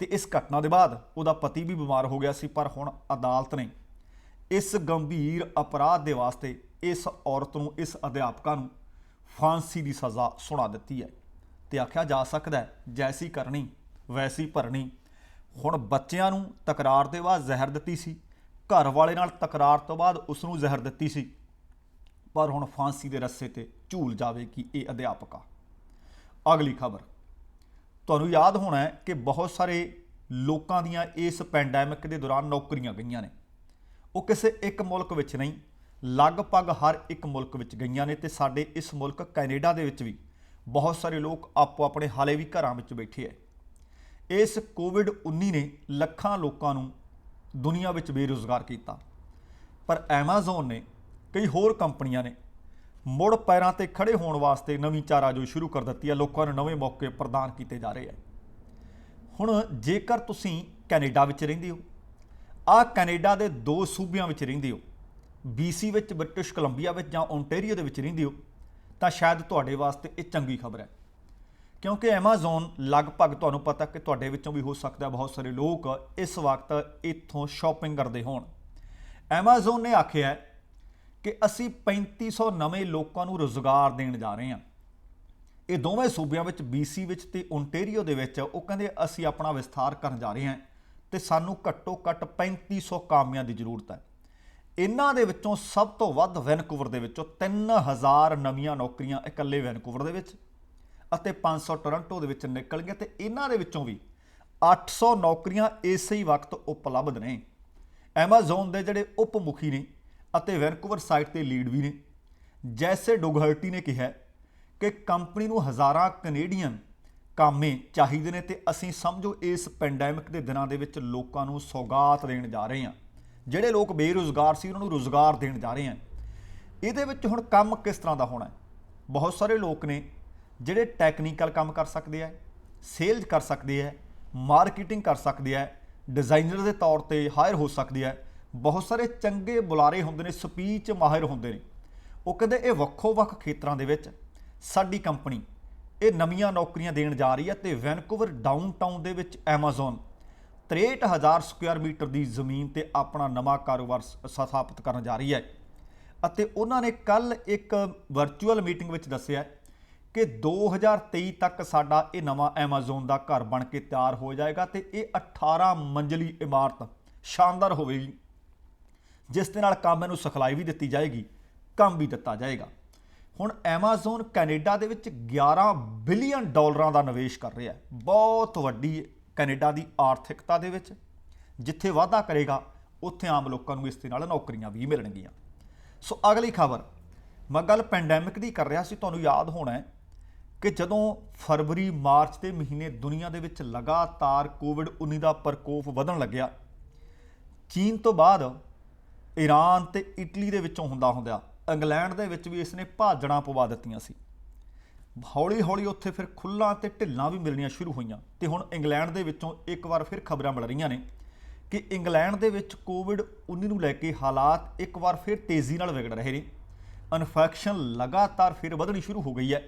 ਤੇ ਇਸ ਘਟਨਾ ਦੇ ਬਾਅਦ ਉਹਦਾ ਪਤੀ ਵੀ ਬਿਮਾਰ ਹੋ ਗਿਆ ਸੀ। ਪਰ ਹੁਣ ਅਦਾਲਤ ਨੇ ਇਸ ਗੰਭੀਰ ਅਪਰਾਧ ਦੇ ਵਾਸਤੇ ਇਸ ਔਰਤ ਨੂੰ, ਇਸ ਅਧਿਆਪਕਾ ਨੂੰ ਫਾਂਸੀ ਦੀ ਸਜ਼ਾ ਸੁਣਾ ਦਿੱਤੀ ਹੈ ਤੇ ਆਖਿਆ ਜਾ ਸਕਦਾ ਹੈ ਜੈਸੀ ਕਰਨੀ ਵੈਸੀ ਭਰਨੀ। ਹੁਣ ਬੱਚਿਆਂ ਨੂੰ ਤਕਰਾਰ ਦੇ ਬਾਅਦ ਜ਼ਹਿਰ ਦਿੱਤੀ ਸੀ, ਘਰ ਵਾਲੇ ਨਾਲ ਤਕਰਾਰ ਤੋਂ ਬਾਅਦ ਉਸ ਨੂੰ ਜ਼ਹਿਰ ਦਿੱਤੀ ਸੀ, ਪਰ ਹੁਣ ਫਾਂਸੀ ਦੇ ਰੱਸੇ ਤੇ ਝੂਲ ਜਾਵੇਗੀ ਇਹ ਅਧਿਆਪਕਾ। ਅਗਲੀ ਖਬਰ, ਤੁਹਾਨੂੰ ਯਾਦ ਹੋਣਾ ਹੈ ਕਿ ਬਹੁਤ ਸਾਰੇ ਲੋਕਾਂ ਦੀਆਂ ਇਸ ਪੈਂਡੈਮਿਕ ਦੇ ਦੌਰਾਨ ਨੌਕਰੀਆਂ ਗਈਆਂ ਨੇ। ਉਹ ਕਿਸੇ ਇੱਕ ਮੁਲਕ ਵਿੱਚ ਨਹੀਂ, ਲਗਭਗ ਹਰ ਇੱਕ ਮੁਲਕ ਵਿੱਚ ਗਈਆਂ ਨੇ ਤੇ ਸਾਡੇ ਇਸ ਮੁਲਕ ਕੈਨੇਡਾ ਦੇ ਵਿੱਚ ਵੀ ਬਹੁਤ ਸਾਰੇ ਲੋਕ ਆਪੋ ਆਪਣੇ ਹਾਲੇ ਵੀ ਘਰਾਂ ਵਿੱਚ ਬੈਠੇ ਹੈ। ਇਸ ਕੋਵਿਡ-19 ਨੇ ਲੱਖਾਂ ਲੋਕਾਂ ਨੂੰ ਦੁਨੀਆ ਵਿੱਚ ਬੇਰੁਜ਼ਗਾਰ ਕੀਤਾ, ਪਰ ਐਮਾਜ਼ੋਨ ਨੇ, ਕਈ ਹੋਰ ਕੰਪਨੀਆਂ ਨੇ ਮੁੜ ਪੈਰਾਂ ਤੇ ਖੜੇ ਹੋਣ ਵਾਸਤੇ ਨਵੀਂ ਚਾਰਾਜੋਈ ਸ਼ੁਰੂ ਕਰ ਦਿੱਤੀ ਹੈ। ਲੋਕਾਂ ਨੂੰ ਨਵੇਂ ਮੌਕੇ ਪ੍ਰਦਾਨ ਕੀਤੇ ਜਾ ਰਹੇ ਹੈ। ਹੁਣ ਜੇਕਰ ਤੁਸੀਂ ਕੈਨੇਡਾ ਵਿੱਚ ਰਹਿੰਦੇ ਹੋ, ਆਹ ਕੈਨੇਡਾ ਦੇ 2 ਸੂਬਿਆਂ ਵਿੱਚ ਰਹਿੰਦੇ ਹੋ, BC ਵਿੱਚ, ਬ੍ਰਿਟਿਸ਼ ਕੋਲੰਬੀਆ ਵਿੱਚ ਜਾਂ ਓਨਟਾਰੀਓ ਦੇ ਵਿੱਚ ਰਹਿੰਦੇ ਹੋ, ਤਾਂ ਸ਼ਾਇਦ ਤੁਹਾਡੇ ਵਾਸਤੇ ਇਹ ਚੰਗੀ ਖਬਰ ਹੈ, ਕਿਉਂਕਿ ਐਮਾਜ਼ੋਨ ਲਗਭਗ ਤੁਹਾਨੂੰ ਪਤਾ ਕਿ ਤੁਹਾਡੇ ਵਿੱਚੋਂ ਵੀ ਹੋ ਸਕਦਾ ਬਹੁਤ ਸਾਰੇ ਲੋਕ ਇਸ ਵਕਤ ਇੱਥੋਂ ਸ਼ਾਪਿੰਗ ਕਰਦੇ ਹੋਣ। ਐਮਾਜ਼ੋਨ ਨੇ ਆਖਿਆ ਕਿ ਅਸੀਂ 3500 ਨਵੇਂ ਲੋਕਾਂ ਨੂੰ ਰੁਜ਼ਗਾਰ ਦੇਣ ਜਾ ਰਹੇ ਹਾਂ। ਇਹ ਦੋਵੇਂ ਸੂਬਿਆਂ ਵਿੱਚ, BC ਵਿੱਚ ਤੇ ਓਨਟਾਰੀਓ ਦੇ ਵਿੱਚ। ਉਹ ਕਹਿੰਦੇ ਅਸੀਂ ਆਪਣਾ ਵਿਸਥਾਰ ਕਰਨ ਜਾ ਰਹੇ ਹਾਂ ਤੇ ਸਾਨੂੰ ਘੱਟੋ ਘੱਟ 3500 ਕਾਮਿਆਂ ਦੀ ਜ਼ਰੂਰਤ ਹੈ। ਇਹਨਾਂ ਦੇ ਵਿੱਚੋਂ ਸਭ ਤੋਂ ਵੱਧ ਵੈਨਕੂਵਰ ਦੇ ਵਿੱਚੋਂ 3000 ਨਵੀਆਂ ਨੌਕਰੀਆਂ ਇਕੱਲੇ ਵੈਨਕੂਵਰ ਦੇ ਵਿੱਚ ਅਤੇ 500 ਟੋਰਾਂਟੋ ਦੇ ਵਿੱਚ ਨਿਕਲ ਗਈਆਂ, ਤੇ ਇਹਨਾਂ ਦੇ ਵਿੱਚੋਂ ਵੀ 800 ਨੌਕਰੀਆਂ ਇਸੇ ਹੀ ਵਕਤ ਉਪਲਬਧ ਨੇ। ਐਮਾਜ਼ੋਨ ਦੇ ਜਿਹੜੇ ਉਪ ਮੁਖੀ ਨੇ ਅਤੇ ਵੈਨਕੂਵਰ ਸਾਈਟ ਤੇ ਲੀਡ ਵੀ ਨੇ, ਜੈਸੇ ਡੋਗਹਰਟੀ ਨੇ ਕਿਹਾ ਕਿ ਕੰਪਨੀ ਨੂੰ ਹਜ਼ਾਰਾਂ ਕੈਨੇਡੀਅਨ ਕਾਮੇ ਚਾਹੀਦੇ ਨੇ ਤੇ ਅਸੀਂ ਸਮਝੋ ਇਸ ਪੈਂਡੈਮਿਕ ਦੇ ਦਿਨਾਂ ਦੇ ਵਿੱਚ ਲੋਕਾਂ ਨੂੰ ਸੌਗਾਤ ਦੇਣ ਜਾ ਰਹੇ ਹਾਂ। ਜਿਹੜੇ ਲੋਕ ਬੇਰੁਜ਼ਗਾਰ ਸੀ ਉਹਨਾਂ ਨੂੰ ਰੁਜ਼ਗਾਰ ਦੇਣ ਜਾ ਰਹੇ ਹਾਂ। ਇਹਦੇ ਵਿੱਚ ਹੁਣ ਕੰਮ ਕਿਸ ਤਰ੍ਹਾਂ ਦਾ ਹੋਣਾ? ਬਹੁਤ ਸਾਰੇ ਲੋਕ ਨੇ ਜਿਹੜੇ ਟੈਕਨੀਕਲ ਕੰਮ ਕਰ ਸਕਦੇ ਆ, ਸੇਲਜ਼ ਕਰ ਸਕਦੇ ਆ, ਮਾਰਕੀਟਿੰਗ ਕਰ ਸਕਦੇ ਆ, ਡਿਜ਼ਾਈਨਰ ਦੇ ਤੌਰ ਤੇ ਹਾਇਰ ਹੋ ਸਕਦੇ ਆ। ਬਹੁਤ ਸਾਰੇ ਚੰਗੇ ਬੁਲਾਰੇ ਹੁੰਦੇ ਨੇ, ਸਪੀਚ ਮਾਹਿਰ ਹੁੰਦੇ ਨੇ। ਉਹ ਕਹਿੰਦੇ ਇਹ ਵੱਖੋ ਵੱਖ ਖੇਤਰਾਂ ਦੇ ਵਿੱਚ ਸਾਡੀ ਕੰਪਨੀ ਇਹ ਨਵੀਆਂ ਨੌਕਰੀਆਂ ਦੇਣ ਜਾ ਰਹੀ ਹੈ। ਤੇ ਵੈਨਕੂਵਰ ਡਾਊਨਟਾਊਨ ਦੇ ਵਿੱਚ ਐਮਾਜ਼ੋਨ 63000 ਸਕੁਆਇਰ ਮੀਟਰ ਦੀ ਜ਼ਮੀਨ ਤੇ ਆਪਣਾ ਨਵਾਂ ਕਾਰੋਬਾਰ ਸਥਾਪਿਤ ਕਰਨ ਜਾ ਰਹੀ ਹੈ। ਅਤੇ ਉਹਨਾਂ ਨੇ ਕੱਲ ਇੱਕ ਵਰਚੁਅਲ ਮੀਟਿੰਗ ਵਿੱਚ ਦੱਸਿਆ ਕਿ 2023 ਤੱਕ ਸਾਡਾ ਇਹ ਨਵਾਂ ਐਮਾਜ਼ੋਨ ਦਾ ਘਰ ਬਣ ਕੇ ਤਿਆਰ ਹੋ ਜਾਏਗਾ ਤੇ ਇਹ 18 ਮੰਜ਼ਲੀ ਇਮਾਰਤ ਸ਼ਾਨਦਾਰ ਹੋਵੇਗੀ, ਜਿਸ ਦੇ ਨਾਲ ਕੰਮ ਨੂੰ ਸਿਖਲਾਈ ਵੀ ਦਿੱਤੀ ਜਾਏਗੀ, ਕੰਮ ਵੀ ਦਿੱਤਾ ਜਾਏਗਾ। ਹੁਣ ਐਮਾਜ਼ੋਨ ਕੈਨੇਡਾ ਦੇ ਵਿੱਚ $11 ਬਿਲੀਅਨ ਦਾ ਨਿਵੇਸ਼ ਕਰ ਰਿਹਾ ਹੈ। ਬਹੁਤ ਵੱਡੀ ਕੈਨੇਡਾ ਦੀ ਆਰਥਿਕਤਾ ਦੇ ਵਿੱਚ ਜਿੱਥੇ ਵਾਧਾ ਕਰੇਗਾ ਉੱਥੇ ਆਮ ਲੋਕਾਂ ਨੂੰ ਇਸ ਦੇ ਨਾਲ ਨੌਕਰੀਆਂ ਵੀ ਮਿਲਣਗੀਆਂ। ਸੋ ਅਗਲੀ ਖਬਰ, ਮੈਂ ਗੱਲ ਪੈਂਡੈਮਿਕ ਦੀ ਕਰ ਰਿਹਾ ਸੀ। ਤੁਹਾਨੂੰ ਯਾਦ ਹੋਣਾ ਹੈ ਕਿ ਜਦੋਂ ਫਰਵਰੀ ਮਾਰਚ ਦੇ ਮਹੀਨੇ ਦੁਨੀਆ ਦੇ ਵਿੱਚ ਲਗਾਤਾਰ ਕੋਵਿਡ-19 ਦਾ ਪ੍ਰਕੋਪ ਵਧਣ ਲੱਗਿਆ, ਚੀਨ ਤੋਂ ਬਾਅਦ ਈਰਾਨ ਤੇ ਇਟਲੀ ਦੇ ਵਿੱਚੋਂ ਹੁੰਦਾ ਇੰਗਲੈਂਡ ਦੇ ਵਿੱਚ ਵੀ ਇਸ ਨੇ ਭਾਜੜਾਂ ਪਵਾ ਦਿੱਤੀਆਂ ਸੀ। ਹੌਲੀ ਹੌਲੀ ਉੱਥੇ ਫਿਰ ਖੁੱਲ੍ਹਾਂ ਤੇ ਢਿੱਲਾਂ ਵੀ ਮਿਲਣੀਆਂ ਸ਼ੁਰੂ ਹੋਈਆਂ ਤੇ ਹੁਣ ਇੰਗਲੈਂਡ ਦੇ ਵਿੱਚੋਂ ਇੱਕ ਵਾਰ ਫਿਰ ਖਬਰਾਂ ਮਿਲ ਰਹੀਆਂ ਨੇ ਕਿ ਇੰਗਲੈਂਡ ਦੇ ਵਿੱਚ ਕੋਵਿਡ-19 ਨੂੰ ਲੈ ਕੇ ਹਾਲਾਤ ਇੱਕ ਵਾਰ ਫਿਰ ਤੇਜ਼ੀ ਨਾਲ ਵਿਗੜ ਰਹੇ ਨੇ। ਇਨਫੈਕਸ਼ਨ ਲਗਾਤਾਰ ਫਿਰ ਵਧਣੀ ਸ਼ੁਰੂ ਹੋ ਗਈ ਹੈ,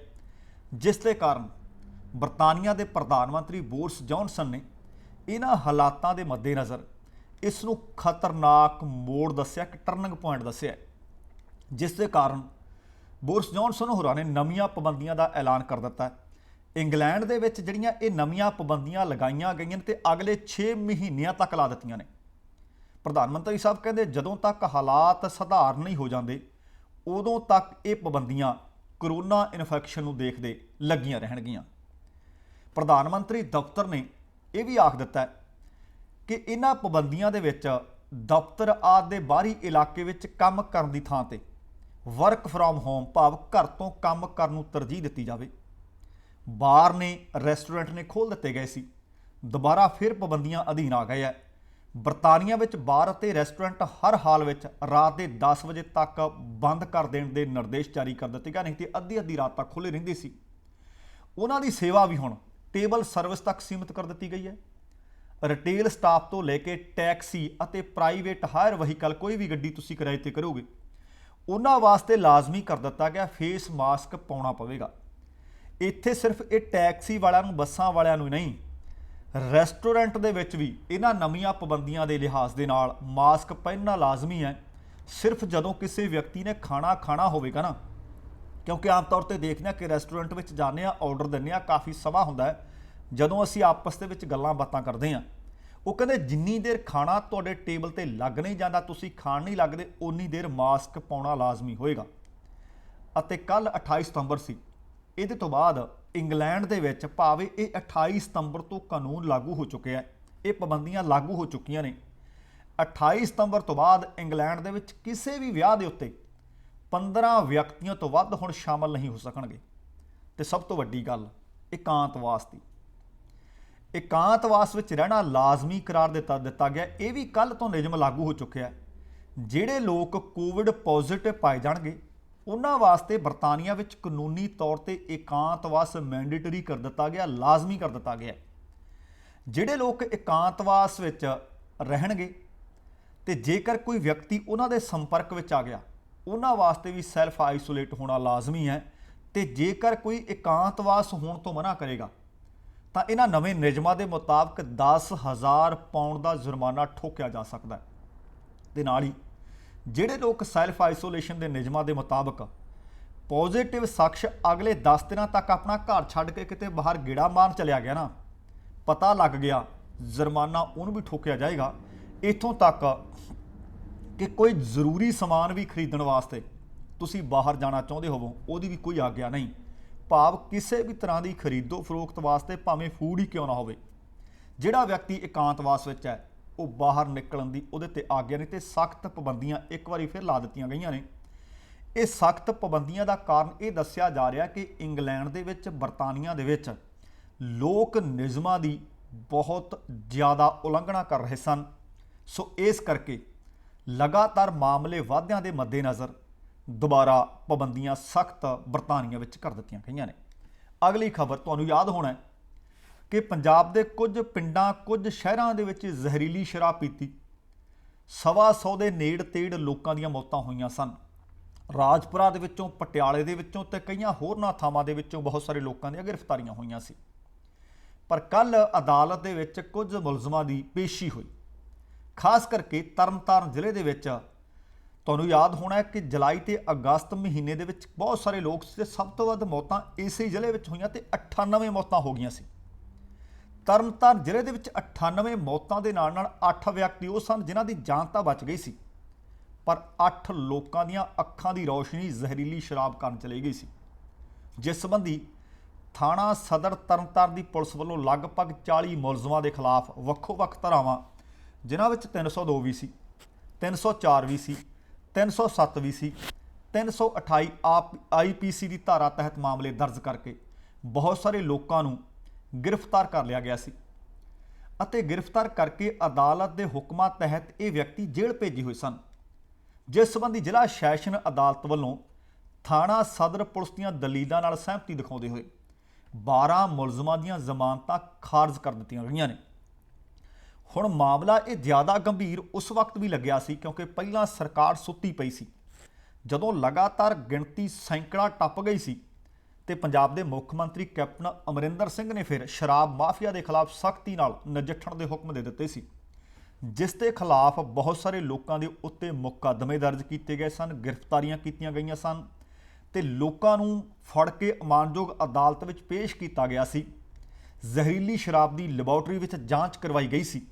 ਜਿਸ ਦੇ ਕਾਰਨ ਬਰਤਾਨੀਆ ਦੇ ਪ੍ਰਧਾਨ ਮੰਤਰੀ ਬੋਰਿਸ ਜੌਨਸਨ ਨੇ ਇਹਨਾਂ ਹਾਲਾਤਾਂ ਦੇ ਮੱਦੇਨਜ਼ਰ ਇਸ ਨੂੰ ਖਤਰਨਾਕ ਮੋੜ ਦੱਸਿਆ, ਕਿ ਟਰਨਿੰਗ ਪੁਆਇੰਟ ਦੱਸਿਆ, ਜਿਸ ਦੇ ਕਾਰਨ ਬੋਰਿਸ ਜੌਨਸਨ ਹੋਰਾਂ ਨੇ ਨਵੀਆਂ ਪਾਬੰਦੀਆਂ ਦਾ ਐਲਾਨ ਕਰ ਦਿੱਤਾ। ਇੰਗਲੈਂਡ ਦੇ ਵਿੱਚ ਜਿਹੜੀਆਂ ਇਹ ਨਵੀਆਂ ਪਾਬੰਦੀਆਂ ਲਗਾਈਆਂ ਗਈਆਂ ਤੇ ਅਗਲੇ 6 ਮਹੀਨਿਆਂ ਤੱਕ ਲਾ ਦਿੱਤੀਆਂ ਨੇ। ਪ੍ਰਧਾਨ ਮੰਤਰੀ ਸਾਹਿਬ ਕਹਿੰਦੇ ਜਦੋਂ ਤੱਕ ਹਾਲਾਤ ਸਧਾਰਨ ਨਹੀਂ ਹੋ ਜਾਂਦੇ ਉਦੋਂ ਤੱਕ ਇਹ ਪਾਬੰਦੀਆਂ ਕਰੋਨਾ ਇਨਫੈਕਸ਼ਨ ਨੂੰ ਦੇਖਦੇ ਲੱਗੀਆਂ ਰਹਿਣਗੀਆਂ। ਪ੍ਰਧਾਨ ਮੰਤਰੀ ਦਫ਼ਤਰ ਨੇ ਇਹ ਵੀ ਆਖ ਦਿੱਤਾ ਕਿ ਇਹਨਾਂ ਪਾਬੰਦੀਆਂ ਦੇ ਵਿੱਚ ਦਫ਼ਤਰ ਆਦਿ ਦੇ ਬਾਹਰੀ ਇਲਾਕੇ ਵਿੱਚ ਕੰਮ ਕਰਨ ਦੀ ਥਾਂ ਤੇ ਵਰਕ ਫਰੋਮ ਹੋਮ ਭਾਵ ਘਰ ਤੋਂ ਕੰਮ ਕਰਨ ਨੂੰ ਤਰਜੀਹ ਦਿੱਤੀ ਜਾਵੇ। ਬਾਰ ਨੇ, ਰੈਸਟੋਰੈਂਟ ਨੇ ਖੋਲ੍ਹ ਦਿੱਤੇ ਗਏ ਸੀ, ਦੁਬਾਰਾ ਫਿਰ ਪਾਬੰਦੀਆਂ ਅਧੀਨ ਆ ਗਏ ਹੈ। ਬਰਤਾਨੀਆ ਵਿੱਚ ਬਾਰ ਅਤੇ ਰੈਸਟੋਰੈਂਟ ਹਰ ਹਾਲ ਵਿੱਚ ਰਾਤ ਦੇ 10 ਵਜੇ ਤੱਕ ਬੰਦ ਕਰ ਦੇਣ ਦੇ ਨਿਰਦੇਸ਼ ਜਾਰੀ ਕਰ ਦਿੱਤੇ ਗਏ, ਨਹੀਂ ਤੇ ਅੱਧੀ ਰਾਤ ਤੱਕ ਖੁੱਲ੍ਹੇ ਰਹਿੰਦੇ ਸੀ। ਉਹਨਾਂ ਦੀ ਸੇਵਾ ਵੀ ਹੁਣ ਟੇਬਲ ਸਰਵਿਸ ਤੱਕ ਸੀਮਿਤ ਕਰ ਦਿੱਤੀ ਗਈ ਹੈ। ਰਿਟੇਲ ਸਟਾਫ ਤੋਂ ਲੈ ਕੇ ਟੈਕਸੀ ਅਤੇ ਪ੍ਰਾਈਵੇਟ ਹਾਇਰ ਵਹੀਕਲ, ਕੋਈ ਵੀ ਗੱਡੀ ਤੁਸੀਂ ਕਿਰਾਏ ਤੇ ਕਰੋਗੇ, ਉਹਨਾਂ ਵਾਸਤੇ ਲਾਜ਼ਮੀ ਕਰ ਦਿੱਤਾ ਗਿਆ ਫੇਸ ਮਾਸਕ ਪਾਉਣਾ ਪਵੇਗਾ। ਇੱਥੇ ਸਿਰਫ ਇਹ ਟੈਕਸੀ ਵਾਲਿਆਂ ਨੂੰ, ਬੱਸਾਂ ਵਾਲਿਆਂ ਨੂੰ ਨਹੀਂ, ਰੈਸਟੋਰੈਂਟ ਦੇ ਵਿੱਚ ਵੀ ਇਹਨਾਂ ਨਵੀਆਂ ਪਾਬੰਦੀਆਂ ਦੇ ਲਿਹਾਜ਼ ਦੇ ਨਾਲ ਮਾਸਕ ਪਹਿਨਣਾ ਲਾਜ਼ਮੀ ਹੈ। ਸਿਰਫ ਜਦੋਂ ਕਿਸੇ ਵਿਅਕਤੀ ਨੇ ਖਾਣਾ ਖਾਣਾ ਹੋਵੇਗਾ ਨਾ, ਕਿਉਂਕਿ ਆਮ ਤੌਰ ਤੇ ਦੇਖਦੇ ਹਾਂ ਕਿ ਰੈਸਟੋਰੈਂਟ ਵਿੱਚ ਜਾਂਦੇ ਹਾਂ, ਆਰਡਰ ਦਿੰਦੇ ਹਾਂ, ਕਾਫੀ ਸਮਾਂ ਹੁੰਦਾ ਹੈ ਜਦੋਂ ਅਸੀਂ ਆਪਸ ਦੇ ਵਿੱਚ ਗੱਲਾਂ ਬਾਤਾਂ ਕਰਦੇ ਹਾਂ। ਉਹ ਕਹਿੰਦੇ ਜਿੰਨੀ ਦੇਰ ਖਾਣਾ ਤੁਹਾਡੇ ਟੇਬਲ ਤੇ ਲੱਗ ਨਹੀਂ ਜਾਂਦਾ, ਤੁਸੀਂ ਖਾਣ ਨਹੀਂ ਲੱਗਦੇ, ਉਨੀ ਦੇਰ ਮਾਸਕ ਪਾਉਣਾ ਲਾਜ਼ਮੀ ਹੋਏਗਾ। ਅਤੇ ਕੱਲ 28 ਸਤੰਬਰ ਸੀ। ਇਹਦੇ ਤੋਂ ਬਾਅਦ ਇੰਗਲੈਂਡ ਦੇ ਵਿੱਚ ਭਾਵੇਂ ਇਹ 28 ਸਤੰਬਰ ਤੋਂ ਕਾਨੂੰਨ ਲਾਗੂ ਹੋ ਚੁੱਕਿਆ, ਇਹ ਪਾਬੰਦੀਆਂ ਲਾਗੂ ਹੋ ਚੁੱਕੀਆਂ ਨੇ। 28 ਸਤੰਬਰ ਤੋਂ ਬਾਅਦ ਇੰਗਲੈਂਡ ਦੇ ਵਿੱਚ ਕਿਸੇ ਵੀ ਵਿਆਹ ਦੇ ਉੱਤੇ 15 ਵਿਅਕਤੀਆਂ ਤੋਂ ਵੱਧ ਹੁਣ ਸ਼ਾਮਲ ਨਹੀਂ ਹੋ ਸਕਣਗੇ। ਤੇ ਸਭ ਤੋਂ ਵੱਡੀ ਗੱਲ ਇਕਾਂਤਵਾਸ ਦੀ। ਇਕਾਂਤਵਾਸ ਵਿੱਚ ਰਹਿਣਾ ਲਾਜ਼ਮੀ ਕਰਾਰ ਦਿੱਤਾ ਗਿਆ। ਇਹ ਵੀ ਕੱਲ੍ਹ ਤੋਂ ਨਿਯਮ ਲਾਗੂ ਹੋ ਚੁੱਕਿਆ। ਜਿਹੜੇ ਲੋਕ ਕੋਵਿਡ ਪੋਜ਼ਿਟਿਵ ਪਾਏ ਜਾਣਗੇ ਉਹਨਾਂ ਵਾਸਤੇ ਬਰਤਾਨੀਆ ਵਿੱਚ ਕਾਨੂੰਨੀ ਤੌਰ ਤੇ ਇਕਾਂਤਵਾਸ ਮੈਂਡੇਟਰੀ ਕਰ ਦਿੱਤਾ ਗਿਆ, ਲਾਜ਼ਮੀ ਕਰ ਦਿੱਤਾ ਗਿਆ। ਜਿਹੜੇ ਲੋਕ ਇਕਾਂਤਵਾਸ ਵਿੱਚ ਰਹਿਣਗੇ ਤੇ ਜੇਕਰ ਕੋਈ ਵਿਅਕਤੀ ਉਹਨਾਂ ਦੇ ਸੰਪਰਕ ਵਿੱਚ ਆ ਗਿਆ ਉਹਨਾਂ ਵਾਸਤੇ ਵੀ ਸੈਲਫ ਆਈਸੋਲੇਟ ਹੋਣਾ ਲਾਜ਼ਮੀ ਹੈ। ਤੇ ਜੇਕਰ ਕੋਈ ਇਕਾਂਤਵਾਸ ਹੋਣ ਤੋਂ ਮਨਾ ਕਰੇਗਾ ਤਾਂ ਇਹਨਾਂ ਨਵੇਂ ਨਿਯਮਾਂ ਦੇ ਮੁਤਾਬਕ 10,000 ਪਾਉਂਡ ਦਾ ਜੁਰਮਾਨਾ ਠੋਕਿਆ ਜਾ ਸਕਦਾ ਹੈ। ਤੇ ਨਾਲ ਹੀ ਜਿਹੜੇ ਲੋਕ ਸੈਲਫ ਆਈਸੋਲੇਸ਼ਨ ਦੇ ਨਿਯਮਾਂ ਦੇ ਮੁਤਾਬਕ ਪੋਜ਼ਿਟਿਵ ਸ਼ਖਸ ਅਗਲੇ 10 ਦਿਨਾਂ ਤੱਕ ਆਪਣਾ ਘਰ ਛੱਡ ਕੇ ਕਿਤੇ ਬਾਹਰ ਗੇੜਾ ਮਾਰਨ ਚਲਿਆ ਗਿਆ ਨਾ, ਪਤਾ ਲੱਗ ਗਿਆ, ਜੁਰਮਾਨਾ ਉਹਨੂੰ ਵੀ ਠੋਕਿਆ ਜਾਏਗਾ। ਇੱਥੋਂ ਤੱਕ ਕਿ ਕੋਈ ਜ਼ਰੂਰੀ ਸਮਾਨ ਵੀ ਖਰੀਦਣ ਵਾਸਤੇ ਤੁਸੀਂ ਬਾਹਰ ਜਾਣਾ ਚਾਹੁੰਦੇ ਹੋਵੋ ਉਹਦੀ ਵੀ ਕੋਈ ਆਗਿਆ ਨਹੀਂ। ਭਾਵ ਕਿਸੇ ਵੀ ਤਰ੍ਹਾਂ ਦੀ ਖਰੀਦੋ ਫਰੋਖਤ ਵਾਸਤੇ ਭਾਵੇਂ ਫੂਡ ਹੀ ਕਿਉਂ ਨਾ ਹੋਵੇ, ਜਿਹੜਾ ਵਿਅਕਤੀ ਇਕਾਂਤਵਾਸ ਵਿੱਚ ਹੈ ਉਹ ਬਾਹਰ ਨਿਕਲਣ ਦੀ ਉਹਦੇ ਤੇ ਆਗਿਆ ਨਹੀਂ। ਤੇ ਸਖਤ ਪਾਬੰਦੀਆਂ ਇੱਕ ਵਾਰੀ ਫਿਰ ਲਾ ਦਿੱਤੀਆਂ ਗਈਆਂ ਨੇ। ਇਹ ਸਖਤ ਪਾਬੰਦੀਆਂ ਦਾ ਕਾਰਨ ਇਹ ਦੱਸਿਆ ਜਾ ਰਿਹਾ ਕਿ ਇੰਗਲੈਂਡ ਦੇ ਵਿੱਚ, ਬਰਤਾਨੀਆ ਦੇ ਵਿੱਚ ਲੋਕ ਨਿਯਮਾਂ ਦੀ ਬਹੁਤ ਜ਼ਿਆਦਾ ਉਲੰਘਣਾ ਕਰ ਰਹੇ ਸਨ। ਸੋ ਇਸ ਕਰਕੇ ਲਗਾਤਾਰ ਮਾਮਲੇ ਵਾਧਿਆਂ ਦੇ ਮੱਦੇਨਜ਼ਰ ਦੁਬਾਰਾ ਪਾਬੰਦੀਆਂ ਸਖਤ ਬਰਤਾਨੀਆ ਵਿੱਚ ਕਰ ਦਿੱਤੀਆਂ ਗਈਆਂ ਨੇ। ਅਗਲੀ ਖਬਰ ਤੁਹਾਨੂੰ ਯਾਦ ਹੋਣਾ ਕਿ ਪੰਜਾਬ ਦੇ ਕੁਝ ਪਿੰਡਾਂ, ਕੁਝ ਸ਼ਹਿਰਾਂ ਦੇ ਵਿੱਚ ਜ਼ਹਿਰੀਲੀ ਸ਼ਰਾਬ ਪੀਤੀ 125 ਦੇ ਨੇੜ ਤੇੜ ਲੋਕਾਂ ਦੀਆਂ ਮੌਤਾਂ ਹੋਈਆਂ ਸਨ। ਰਾਜਪੁਰਾ ਦੇ ਵਿੱਚੋਂ, ਪਟਿਆਲੇ ਦੇ ਵਿੱਚੋਂ ਤੇ ਕਈਆਂ ਹੋਰਨਾਂ ਥਾਵਾਂ ਦੇ ਵਿੱਚੋਂ ਬਹੁਤ ਸਾਰੇ ਲੋਕਾਂ ਦੀਆਂ ਗ੍ਰਿਫਤਾਰੀਆਂ ਹੋਈਆਂ ਸੀ। ਪਰ ਕੱਲ੍ਹ ਅਦਾਲਤ ਦੇ ਵਿੱਚ ਕੁਝ ਮੁਲਜ਼ਮਾਂ ਦੀ ਪੇਸ਼ੀ ਹੋਈ। ਖਾਸ ਕਰਕੇ ਤਰਨਤਾਰਨ ਜ਼ਿਲ੍ਹੇ ਦੇ ਵਿੱਚ ਤੁਹਾਨੂੰ ਯਾਦ ਹੋਣਾ ਕਿ ਜੁਲਾਈ ਤੇ ਅਗਸਤ ਮਹੀਨੇ ਦੇ ਵਿੱਚ ਬਹੁਤ ਸਾਰੇ ਲੋਕ ਸੀ ਤੇ ਸਭ ਤੋਂ ਵੱਧ ਮੌਤਾਂ ਇਸੇ ਜ਼ਿਲ੍ਹੇ ਵਿੱਚ ਹੋਈਆਂ ਤੇ 98 ਮੌਤਾਂ ਹੋ ਗਈਆਂ ਸੀ। ਤਰਨਤਾਰਨ ਜ਼ਿਲ੍ਹੇ ਦੇ ਵਿੱਚ 98 ਮੌਤਾਂ ਦੇ ਨਾਲ ਨਾਲ 8 ਵਿਅਕਤੀ ਉਹ ਸਨ ਜਿਨ੍ਹਾਂ ਦੀ ਜਾਨ ਤਾਂ ਬਚ ਗਈ ਸੀ, ਪਰ 8 ਲੋਕਾਂ ਦੀਆਂ ਅੱਖਾਂ ਦੀ ਰੌਸ਼ਨੀ ਜ਼ਹਿਰੀਲੀ ਸ਼ਰਾਬ ਕਾਰਨ ਚਲੀ ਗਈ ਸੀ। ਜਿਸ ਸੰਬੰਧੀ ਥਾਣਾ ਸਦਰ ਤਰਨਤਾਰਨ ਦੀ ਪੁਲਿਸ ਵੱਲੋਂ ਲਗਭਗ 40 ਮੁਲਜ਼ਮਾਂ ਦੇ ਖਿਲਾਫ ਵੱਖੋ-ਵੱਖ ਧਾਰਾਵਾਂ, ਜਿਨ੍ਹਾਂ ਵਿੱਚ 302 ਵੀ ਸੀ, 304 ਵੀ ਸੀ, 307 ਵੀ ਸੀ, 328 IPC ਦੀ ਧਾਰਾ ਤਹਿਤ ਮਾਮਲੇ ਦਰਜ ਕਰਕੇ ਬਹੁਤ ਸਾਰੇ ਲੋਕਾਂ ਨੂੰ ਗ੍ਰਿਫਤਾਰ ਕਰ ਲਿਆ ਗਿਆ ਸੀ ਅਤੇ ਗ੍ਰਿਫਤਾਰ ਕਰਕੇ ਅਦਾਲਤ ਦੇ ਹੁਕਮਾਂ ਤਹਿਤ ਇਹ ਵਿਅਕਤੀ ਜੇਲ੍ਹ ਭੇਜੇ ਹੋਏ ਸਨ। ਜਿਸ ਸੰਬੰਧੀ ਜ਼ਿਲ੍ਹਾ ਸੈਸ਼ਨ ਅਦਾਲਤ ਵੱਲੋਂ ਥਾਣਾ ਸਦਰ ਪੁਲਿਸ ਦੀਆਂ ਦਲੀਲਾਂ ਨਾਲ ਸਹਿਮਤੀ ਦਿਖਾਉਂਦੇ ਹੋਏ 12 ਮੁਲਜ਼ਮਾਂ ਦੀਆਂ ਜ਼ਮਾਨਤਾਂ ਖਾਰਜ ਕਰ ਦਿੱਤੀਆਂ ਗਈਆਂ ਨੇ। ਹੁਣ ਮਾਮਲਾ ਇਹ ਜ਼ਿਆਦਾ ਗੰਭੀਰ ਉਸ ਵਕਤ ਵੀ ਲੱਗਿਆ ਸੀ ਕਿਉਂਕਿ ਪਹਿਲਾਂ ਸਰਕਾਰ ਸੁੱਤੀ ਪਈ ਸੀ। ਜਦੋਂ ਲਗਾਤਾਰ ਗਿਣਤੀ ਸੈਂਕੜਾ ਟੱਪ ਗਈ ਸੀ ਤੇ ਪੰਜਾਬ ਦੇ ਮੁੱਖ ਮੰਤਰੀ ਕੈਪਟਨ ਅਮਰਿੰਦਰ ਸਿੰਘ ਨੇ ਫਿਰ ਸ਼ਰਾਬ ਮਾਫੀਆ ਦੇ ਖਿਲਾਫ ਸਖਤੀ ਨਾਲ ਨਜਿੱਠਣ ਦੇ ਹੁਕਮ ਦੇ ਦਿੱਤੇ ਸੀ, ਜਿਸ ਦੇ ਖਿਲਾਫ ਬਹੁਤ ਸਾਰੇ ਲੋਕਾਂ ਦੇ ਉੱਤੇ ਮੁਕੱਦਮੇ ਦਰਜ ਕੀਤੇ ਗਏ ਸਨ, ਗ੍ਰਿਫਤਾਰੀਆਂ ਕੀਤੀਆਂ ਗਈਆਂ ਸਨ ਤੇ ਲੋਕਾਂ ਨੂੰ ਫੜ ਕੇ ਮਾਣਯੋਗ ਅਦਾਲਤ ਵਿੱਚ ਪੇਸ਼ ਕੀਤਾ ਗਿਆ ਸੀ। ਜ਼ਹਿਰੀਲੀ ਸ਼ਰਾਬ ਦੀ ਲੈਬੋਰੇਟਰੀ ਵਿੱਚ ਜਾਂਚ ਕਰਵਾਈ ਗਈ ਸੀ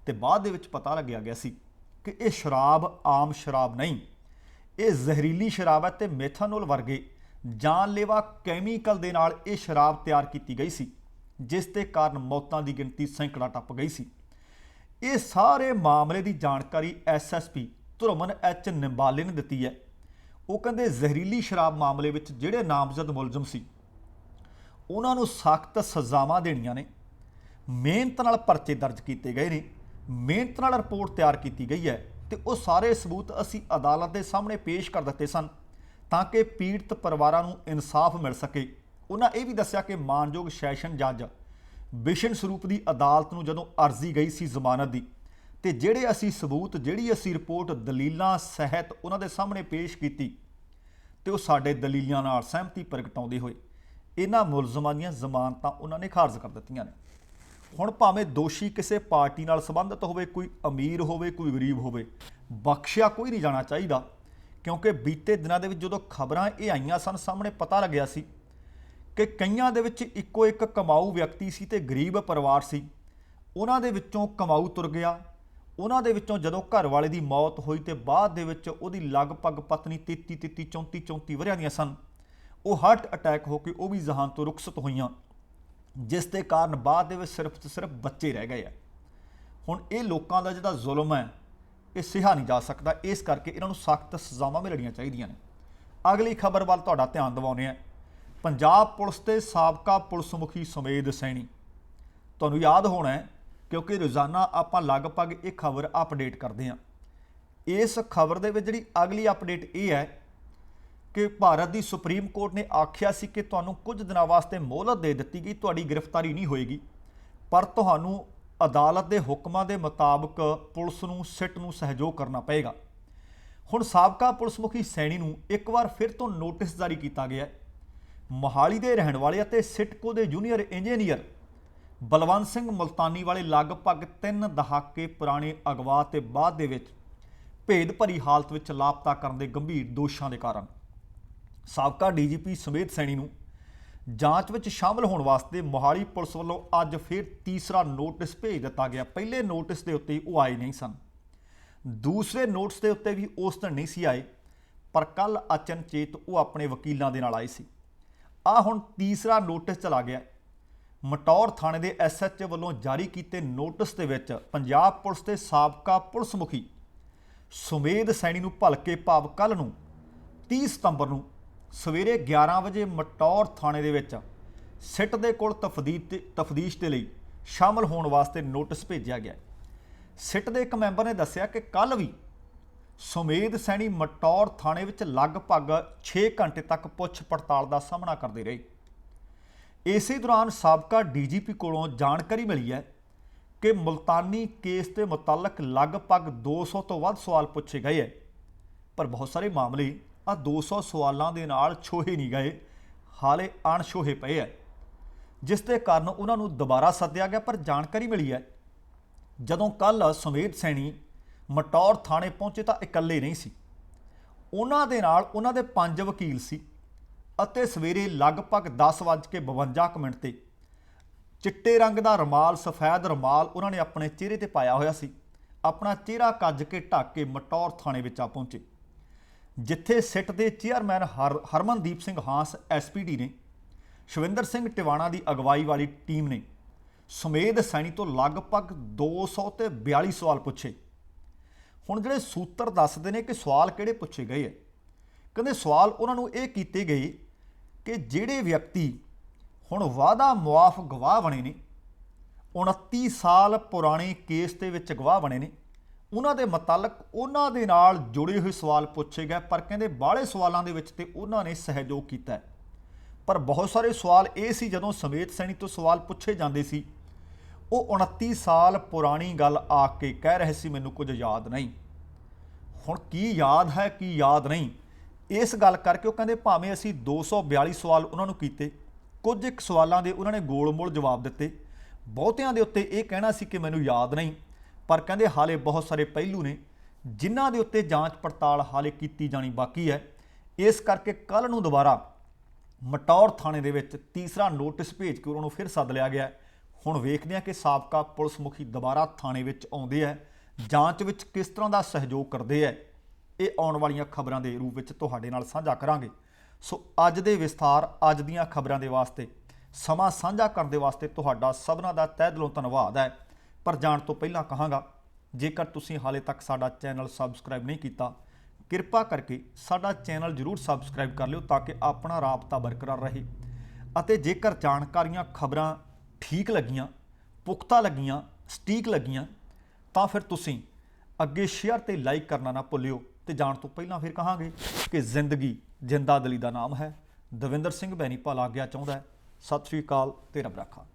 ਤੇ ਬਾਅਦ ਦੇ ਵਿੱਚ ਪਤਾ ਲੱਗਿਆ ਗਿਆ ਸੀ ਕਿ ਇਹ ਸ਼ਰਾਬ ਆਮ ਸ਼ਰਾਬ ਨਹੀਂ, ਇਹ ਜ਼ਹਿਰੀਲੀ ਸ਼ਰਾਬ ਹੈ ਤੇ ਮੈਥਨੋਲ ਵਰਗੇ ਜਾਨਲੇਵਾ ਕੈਮੀਕਲ ਦੇ ਨਾਲ ਇਹ ਸ਼ਰਾਬ ਤਿਆਰ ਕੀਤੀ ਗਈ ਸੀ, ਜਿਸ ਦੇ ਕਾਰਨ ਮੌਤਾਂ ਦੀ ਗਿਣਤੀ ਸੈਂਕੜਾ ਟੱਪ ਗਈ ਸੀ। ਇਹ ਸਾਰੇ ਮਾਮਲੇ ਦੀ ਜਾਣਕਾਰੀ SSP ਧਰਮਨ H ਨਿੰਬਾਲੇ ਨੇ ਦਿੱਤੀ ਹੈ। ਉਹ ਕਹਿੰਦੇ ਜ਼ਹਿਰੀਲੀ ਸ਼ਰਾਬ ਮਾਮਲੇ ਵਿੱਚ ਜਿਹੜੇ ਨਾਮਜ਼ਦ ਮੁਲਜ਼ਮ ਸੀ ਉਹਨਾਂ ਨੂੰ ਸਖਤ ਸਜ਼ਾਵਾਂ ਦੇਣੀਆਂ ਨੇ। ਮਿਹਨਤ ਨਾਲ ਪਰਚੇ ਦਰਜ ਕੀਤੇ ਗਏ ਨੇ, ਮਿਹਨਤ ਨਾਲ ਰਿਪੋਰਟ ਤਿਆਰ ਕੀਤੀ ਗਈ ਹੈ ਤੇ ਉਹ ਸਾਰੇ ਸਬੂਤ ਅਸੀਂ ਅਦਾਲਤ ਦੇ ਸਾਹਮਣੇ ਪੇਸ਼ ਕਰ ਦਿੱਤੇ ਸਨ ਤਾਂ ਕਿ ਪੀੜਤ ਪਰਿਵਾਰਾਂ ਨੂੰ ਇਨਸਾਫ ਮਿਲ ਸਕੇ। ਉਹਨਾਂ ਇਹ ਵੀ ਦੱਸਿਆ ਕਿ ਮਾਨਯੋਗ ਸੈਸ਼ਨ ਜੱਜ ਬਿਸ਼ਨ ਸਰੂਪ ਦੀ ਅਦਾਲਤ ਨੂੰ ਜਦੋਂ ਅਰਜ਼ੀ ਗਈ ਸੀ ਜ਼ਮਾਨਤ ਦੀ ਤੇ ਜਿਹੜੇ ਅਸੀਂ ਸਬੂਤ, ਜਿਹੜੀ ਅਸੀਂ ਰਿਪੋਰਟ ਦਲੀਲਾਂ ਸਹਿਤ ਉਹਨਾਂ ਦੇ ਸਾਹਮਣੇ ਪੇਸ਼ ਕੀਤੀ ਤੇ ਉਹ ਸਾਡੇ ਦਲੀਲਾਂ ਨਾਲ ਸਹਿਮਤੀ ਪ੍ਰਗਟਾਉਂਦੇ ਹੋਏ ਇਹਨਾਂ ਮੁਲਜ਼ਮਾਂ ਦੀਆਂ ਜ਼ਮਾਨਤਾਂ ਉਹਨਾਂ ਨੇ ਖਾਰਜ ਕਰ ਦਿੱਤੀਆਂ ਨੇ। ਹੁਣ ਭਾਵੇਂ ਦੋਸ਼ੀ ਕਿਸੇ ਪਾਰਟੀ ਨਾਲ ਸੰਬੰਧਿਤ ਹੋਵੇ, ਕੋਈ ਅਮੀਰ ਹੋਵੇ, ਕੋਈ ਗਰੀਬ ਹੋਵੇ, ਬਖਸ਼ਿਆ ਕੋਈ ਨਹੀਂ ਜਾਣਾ ਚਾਹੀਦਾ ਕਿਉਂਕਿ ਬੀਤੇ ਦਿਨਾਂ ਦੇ ਵਿੱਚ ਜਦੋਂ ਖਬਰਾਂ ਇਹ ਆਈਆਂ ਸਨ ਸਾਹਮਣੇ ਪਤਾ ਲੱਗਿਆ ਸੀ ਕਿ ਕਈਆਂ ਦੇ ਵਿੱਚ ਇੱਕੋ ਇੱਕ ਕਮਾਊ ਵਿਅਕਤੀ ਸੀ ਤੇ ਗਰੀਬ ਪਰਿਵਾਰ ਸੀ। ਉਹਨਾਂ ਦੇ ਵਿੱਚੋਂ ਕਮਾਊ ਤੁਰ ਗਿਆ, ਉਹਨਾਂ ਦੇ ਵਿੱਚੋਂ ਜਦੋਂ ਘਰ ਵਾਲੇ ਦੀ ਮੌਤ ਹੋਈ ਤੇ ਬਾਅਦ ਦੇ ਵਿੱਚ ਉਹਦੀ ਲਗਭਗ ਪਤਨੀ 33 ਵਰ੍ਹਿਆਂ ਦੀਆਂ ਸਨ, ਉਹ ਹਾਰਟ ਅਟੈਕ ਹੋ ਕੇ ਉਹ ਵੀ ਜਹਾਨ ਤੋਂ ਰੁਖਸਤ ਹੋਈਆਂ, ਜਿਸ ਦੇ ਕਾਰਨ ਬਾਅਦ ਦੇ ਵਿੱਚ ਸਿਰਫ ਤੇ ਸਿਰਫ ਬੱਚੇ ਰਹਿ ਗਏ ਆ। ਹੁਣ ਇਹ ਲੋਕਾਂ ਦਾ ਜਿਹੜਾ ਜ਼ੁਲਮ ਹੈ ਇਹ ਸਿਹਾ ਨਹੀਂ ਜਾ ਸਕਦਾ, ਇਸ ਕਰਕੇ ਇਹਨਾਂ ਨੂੰ ਸਖਤ ਸਜ਼ਾਵਾਂ ਮਿਲਣੀਆਂ ਚਾਹੀਦੀਆਂ ਨੇ। ਅਗਲੀ ਖਬਰ ਵੱਲ ਤੁਹਾਡਾ ਧਿਆਨ ਦਿਵਾਉਂਦੇ ਹਾਂ। ਪੰਜਾਬ ਪੁਲਿਸ ਦੇ ਸਾਬਕਾ ਪੁਲਿਸ ਮੁਖੀ ਸੁਮੇਧ ਸੈਣੀ। ਤੁਹਾਨੂੰ ਯਾਦ ਹੋਣਾ ਹੈ ਕਿਉਂਕਿ ਰੋਜ਼ਾਨਾ ਆਪਾਂ ਲਗਭਗ ਇਹ ਖਬਰ ਅਪਡੇਟ ਕਰਦੇ ਹਾਂ। ਇਸ ਖਬਰ ਦੇ ਵਿੱਚ ਜਿਹੜੀ ਅਗਲੀ ਅਪਡੇਟ ਇਹ ਹੈ ਕਿ ਭਾਰਤ ਦੀ ਸੁਪਰੀਮ ਕੋਰਟ ਨੇ ਆਖਿਆ ਸੀ ਕਿ ਤੁਹਾਨੂੰ ਕੁਝ ਦਿਨਾਂ ਵਾਸਤੇ ਮੋਹਲਤ ਦੇ ਦਿੱਤੀ ਗਈ, ਤੁਹਾਡੀ ਗ੍ਰਿਫਤਾਰੀ ਨਹੀਂ ਹੋਏਗੀ, ਪਰ ਤੁਹਾਨੂੰ ਅਦਾਲਤ ਦੇ ਹੁਕਮਾਂ ਦੇ ਮੁਤਾਬਕ ਪੁਲਿਸ ਨੂੰ ਸਿੱਟ ਨੂੰ ਸਹਿਯੋਗ ਕਰਨਾ ਪਏਗਾ। ਹੁਣ ਸਾਬਕਾ ਪੁਲਿਸ ਮੁਖੀ ਸੈਣੀ ਨੂੰ ਇੱਕ ਵਾਰ ਫਿਰ ਤੋਂ ਨੋਟਿਸ ਜਾਰੀ ਕੀਤਾ ਗਿਆ ਹੈ। ਮੋਹਾਲੀ ਦੇ ਰਹਿਣ ਵਾਲੇ ਅਤੇ ਸਿਟਕੋ ਦੇ ਜੂਨੀਅਰ ਇੰਜੀਨੀਅਰ ਬਲਵੰਤ ਸਿੰਘ ਮੁਲਤਾਨੀ ਵਾਲੇ ਲਗਭਗ 3 ਦਹਾਕੇ ਪੁਰਾਣੇ ਅਗਵਾ ਤੇ ਬਾਅਦ ਦੇ ਵਿੱਚ ਭੇਦ ਭਰੀ ਹਾਲਤ ਵਿੱਚ ਲਾਪਤਾ ਕਰਨ ਦੇ ਗੰਭੀਰ ਦੋਸ਼ਾਂ ਦੇ ਕਾਰਨ ਸਾਬਕਾ ਡੀਜੀਪੀ ਸੁਮੇਧ ਸੈਣੀ ਨੂੰ ਜਾਂਚ ਵਿੱਚ ਸ਼ਾਮਲ ਹੋਣ ਵਾਸਤੇ ਮੋਹਾਲੀ ਪੁਲਿਸ ਵੱਲੋਂ ਅੱਜ ਫਿਰ ਤੀਸਰਾ ਨੋਟਿਸ ਭੇਜ ਦਿੱਤਾ ਗਿਆ। ਪਹਿਲੇ ਨੋਟਿਸ ਦੇ ਉੱਤੇ ਉਹ ਆਏ ਨਹੀਂ ਸਨ, ਦੂਸਰੇ ਨੋਟਿਸ ਦੇ ਉੱਤੇ ਵੀ ਉਸ ਦਿਨ ਨਹੀਂ ਸੀ ਆਏ, ਪਰ ਕੱਲ ਅਚਨਚੇਤ ਉਹ ਆਪਣੇ ਵਕੀਲਾਂ ਦੇ ਨਾਲ ਆਏ ਸੀ। ਹੁਣ ਤੀਸਰਾ ਨੋਟਿਸ ਚਲਾ ਗਿਆ। ਮਟੌਰ ਥਾਣੇ ਦੇ ਐਸਐਚਓ ਵੱਲੋਂ ਜਾਰੀ ਕੀਤੇ ਨੋਟਿਸ ਦੇ ਵਿੱਚ ਪੰਜਾਬ ਪੁਲਿਸ ਦੇ ਸਾਬਕਾ ਪੁਲਿਸ ਮੁਖੀ ਸੁਮੇਧ ਸੈਣੀ ਨੂੰ ਭਲਕੇ ਭਾਵ ਕੱਲ ਨੂੰ 30 ਸਤੰਬਰ ਨੂੰ ਸਵੇਰੇ 11 ਵਜੇ ਮਟੌਰ ਥਾਣੇ ਦੇ ਵਿੱਚ ਸਿੱਟ ਦੇ ਕੋਲ ਤਫਦੀਸ਼ ਦੇ ਲਈ ਸ਼ਾਮਲ ਹੋਣ ਵਾਸਤੇ ਨੋਟਿਸ ਭੇਜਿਆ ਗਿਆ। ਸਿੱਟ ਦੇ ਇੱਕ ਮੈਂਬਰ ਨੇ ਦੱਸਿਆ ਕਿ ਕੱਲ ਵੀ ਸੁਮੇਧ ਸੈਣੀ ਮਟੌਰ ਥਾਣੇ ਵਿੱਚ ਲਗਭਗ 6 ਘੰਟੇ ਤੱਕ ਪੁੱਛ ਪੜਤਾਲ ਦਾ ਸਾਹਮਣਾ ਕਰਦੇ ਰਹੇ। ਇਸੇ ਦੌਰਾਨ ਸਾਬਕਾ ਡੀਜੀਪੀ ਕੋਲੋਂ ਜਾਣਕਾਰੀ ਮਿਲੀ ਹੈ ਕਿ ਮੁਲਤਾਨੀ ਕੇਸ ਦੇ ਮੁਤਲਕ ਲਗਭਗ 200 ਤੋਂ ਵੱਧ ਸਵਾਲ ਪੁੱਛੇ ਗਏ ਹੈ, ਪਰ ਬਹੁਤ ਸਾਰੇ ਮਾਮਲੇ 200 ਸਵਾਲਾਂ ਦੇ ਨਾਲ ਛੋਹੇ ਨਹੀਂ ਗਏ, ਹਾਲੇ ਅਣਛੋਹੇ ਪਏ ਹੈ, ਜਿਸ ਦੇ ਕਾਰਨ ਉਹਨਾਂ ਨੂੰ ਦੁਬਾਰਾ ਸੱਦਿਆ ਗਿਆ। ਪਰ ਜਾਣਕਾਰੀ ਮਿਲੀ ਹੈ ਜਦੋਂ ਕੱਲ ਸੁਮੇਧ ਸੈਣੀ ਮਟੌਰ ਥਾਣੇ ਪਹੁੰਚੇ ਤਾਂ ਇਕੱਲੇ ਨਹੀਂ ਸੀ, ਉਹਨਾਂ ਦੇ ਨਾਲ ਉਹਨਾਂ ਦੇ 5 ਵਕੀਲ ਸੀ ਅਤੇ ਸਵੇਰੇ ਲਗਭਗ 10:52 ਤੇ ਚਿੱਟੇ ਰੰਗ ਦਾ ਰੁਮਾਲ, ਸਫੈਦ ਰੁਮਾਲ ਉਹਨਾਂ ਨੇ ਆਪਣੇ ਚਿਹਰੇ ਤੇ ਪਾਇਆ ਹੋਇਆ ਸੀ, ਆਪਣਾ ਚਿਹਰਾ ਕੱਜ ਕੇ ਢੱਕ ਕੇ ਮਟੌਰ ਥਾਣੇ ਵਿੱਚ ਆ ਪਹੁੰਚੇ, ਜਿੱਥੇ ਸਿੱਟ ਦੇ chairman Harmandeep Singh Hans SPD ਨੇ ਸ਼ਵਿੰਦਰ ਸਿੰਘ ਟਿਵਾਣਾ ਦੀ ਅਗਵਾਈ ਵਾਲੀ ਟੀਮ ਨੇ ਸੁਮੇਧ ਸੈਣੀ ਤੋਂ ਲਗਭਗ 242 ਸਵਾਲ ਪੁੱਛੇ। ਹੁਣ ਜਿਹੜੇ ਸੂਤਰ ਦੱਸਦੇ ਨੇ ਕਿ ਸਵਾਲ ਕਿਹੜੇ ਪੁੱਛੇ ਗਏ ਹੈ, ਕਹਿੰਦੇ ਸਵਾਲ ਉਹਨਾਂ ਨੂੰ ਇਹ ਕੀਤੇ ਗਏ ਕਿ ਜਿਹੜੇ ਵਿਅਕਤੀ ਹੁਣ ਵਾਅਦਾ ਮੁਆਫ ਗਵਾਹ ਬਣੇ ਨੇ, 29 ਸਾਲ ਪੁਰਾਣੇ ਕੇਸ ਦੇ ਵਿੱਚ ਗਵਾਹ ਬਣੇ ਨੇ, ਉਹਨਾਂ ਦੇ ਮੁਤਲਕ ਉਹਨਾਂ ਦੇ ਨਾਲ ਜੁੜੇ ਹੋਏ ਸਵਾਲ ਪੁੱਛੇ ਗਏ। ਪਰ ਕਹਿੰਦੇ ਬਾਹਲੇ ਸਵਾਲਾਂ ਦੇ ਵਿੱਚ ਤੇ ਉਹਨਾਂ ਨੇ ਸਹਿਯੋਗ ਕੀਤਾ ਹੈ, ਪਰ ਬਹੁਤ ਸਾਰੇ ਸਵਾਲ ਇਹ ਸੀ ਜਦੋਂ ਸੁਮੇਧ ਸੈਣੀ ਤੋਂ ਸਵਾਲ ਪੁੱਛੇ ਜਾਂਦੇ ਸੀ ਉਹ 29 ਸਾਲ ਪੁਰਾਣੀ ਗੱਲ ਆ ਕੇ ਕਹਿ ਰਹੇ ਸੀ ਮੈਨੂੰ ਕੁਝ ਯਾਦ ਨਹੀਂ। ਹੁਣ ਕੀ ਯਾਦ ਹੈ ਕੀ ਯਾਦ ਨਹੀਂ, ਇਸ ਗੱਲ ਕਰਕੇ ਉਹ ਕਹਿੰਦੇ ਭਾਵੇਂ ਅਸੀਂ 242 ਸਵਾਲ ਉਹਨਾਂ ਨੂੰ ਕੀਤੇ, ਕੁਝ ਇੱਕ ਸਵਾਲਾਂ ਦੇ ਉਹਨਾਂ ਨੇ ਗੋਲ-ਮੋਲ ਜਵਾਬ ਦਿੱਤੇ, ਬਹੁਤਿਆਂ ਦੇ ਉੱਤੇ ਇਹ ਕਹਿਣਾ ਸੀ ਕਿ ਮੈਨੂੰ ਯਾਦ ਨਹੀਂ, ਪਰ ਕਹਿੰਦੇ ਹਾਲੇ ਬਹੁਤ ਸਾਰੇ ਪਹਿਲੂ ਨੇ ਜਿਨ੍ਹਾਂ ਦੇ ਉੱਤੇ ਜਾਂਚ ਪੜਤਾਲ ਹਾਲੇ ਕੀਤੀ ਜਾਣੀ ਬਾਕੀ ਹੈ। ਇਸ ਕਰਕੇ ਕੱਲ ਨੂੰ ਦੁਬਾਰਾ ਮਟੌਰ ਥਾਣੇ ਦੇ ਵਿੱਚ ਤੀਸਰਾ ਨੋਟਿਸ ਭੇਜ ਕੇ ਉਹਨਾਂ ਨੂੰ ਫਿਰ ਸੱਦ ਲਿਆ ਗਿਆ। ਹੁਣ ਵੇਖਦੇ ਹਾਂ ਕਿ ਸਾਬਕਾ ਪੁਲਿਸ ਮੁਖੀ ਦੁਬਾਰਾ ਥਾਣੇ ਵਿੱਚ ਆਉਂਦੇ ਹੈ, ਜਾਂਚ ਵਿੱਚ ਕਿਸ ਤਰ੍ਹਾਂ ਦਾ ਸਹਿਯੋਗ ਕਰਦੇ ਹੈ, ਇਹ ਆਉਣ ਵਾਲੀਆਂ ਖਬਰਾਂ ਦੇ ਰੂਪ ਵਿੱਚ ਤੁਹਾਡੇ ਨਾਲ ਸਾਂਝਾ ਕਰਾਂਗੇ। ਸੋ ਅੱਜ ਦੇ ਵਿਸਥਾਰ, ਅੱਜ ਦੀਆਂ ਖਬਰਾਂ ਦੇ ਵਾਸਤੇ ਸਮਾਂ ਸਾਂਝਾ ਕਰਨ ਦੇ ਵਾਸਤੇ ਤੁਹਾਡਾ ਸਭਨਾਂ ਦਾ ਤਹਿ ਦਿਲੋਂ ਧੰਨਵਾਦ ਹੈ। ਪਰ ਜਾਣ ਤੋਂ ਪਹਿਲਾਂ ਕਹਾਂਗਾ, ਜੇਕਰ ਤੁਸੀਂ ਹਾਲੇ ਤੱਕ ਸਾਡਾ ਚੈਨਲ ਸਬਸਕ੍ਰਾਈਬ ਨਹੀਂ ਕੀਤਾ, ਕਿਰਪਾ ਕਰਕੇ ਸਾਡਾ ਚੈਨਲ ਜ਼ਰੂਰ ਸਬਸਕ੍ਰਾਈਬ ਕਰ ਲਿਓ ਤਾਂ ਕਿ ਆਪਣਾ ਰਾਬਤਾ ਬਰਕਰਾਰ ਰਹੇ। ਅਤੇ ਜੇਕਰ ਜਾਣਕਾਰੀਆਂ, ਖਬਰਾਂ ਠੀਕ ਲੱਗੀਆਂ, ਪੁਖਤਾ ਲੱਗੀਆਂ, ਸਟੀਕ ਲੱਗੀਆਂ ਤਾਂ ਫਿਰ ਤੁਸੀਂ ਅੱਗੇ ਸ਼ੇਅਰ ਤੇ ਲਾਈਕ ਕਰਨਾ ਨਾ ਭੁੱਲਿਓ। ਤੇ ਜਾਣ ਤੋਂ ਪਹਿਲਾਂ ਫਿਰ ਕਹਾਂਗੇ ਕਿ ਜ਼ਿੰਦਗੀ ਜਿੰਦਾ ਦਿਲੀ ਦਾ ਨਾਮ ਹੈ। ਦਵਿੰਦਰ ਸਿੰਘ ਬੈਨੀਪਾਲ ਆਗਿਆ ਚਾਹੁੰਦਾ ਹੈ। ਸਤਿ ਸ਼੍ਰੀ ਅਕਾਲ ਤੇ ਰੱਬ ਰਾਖਾ।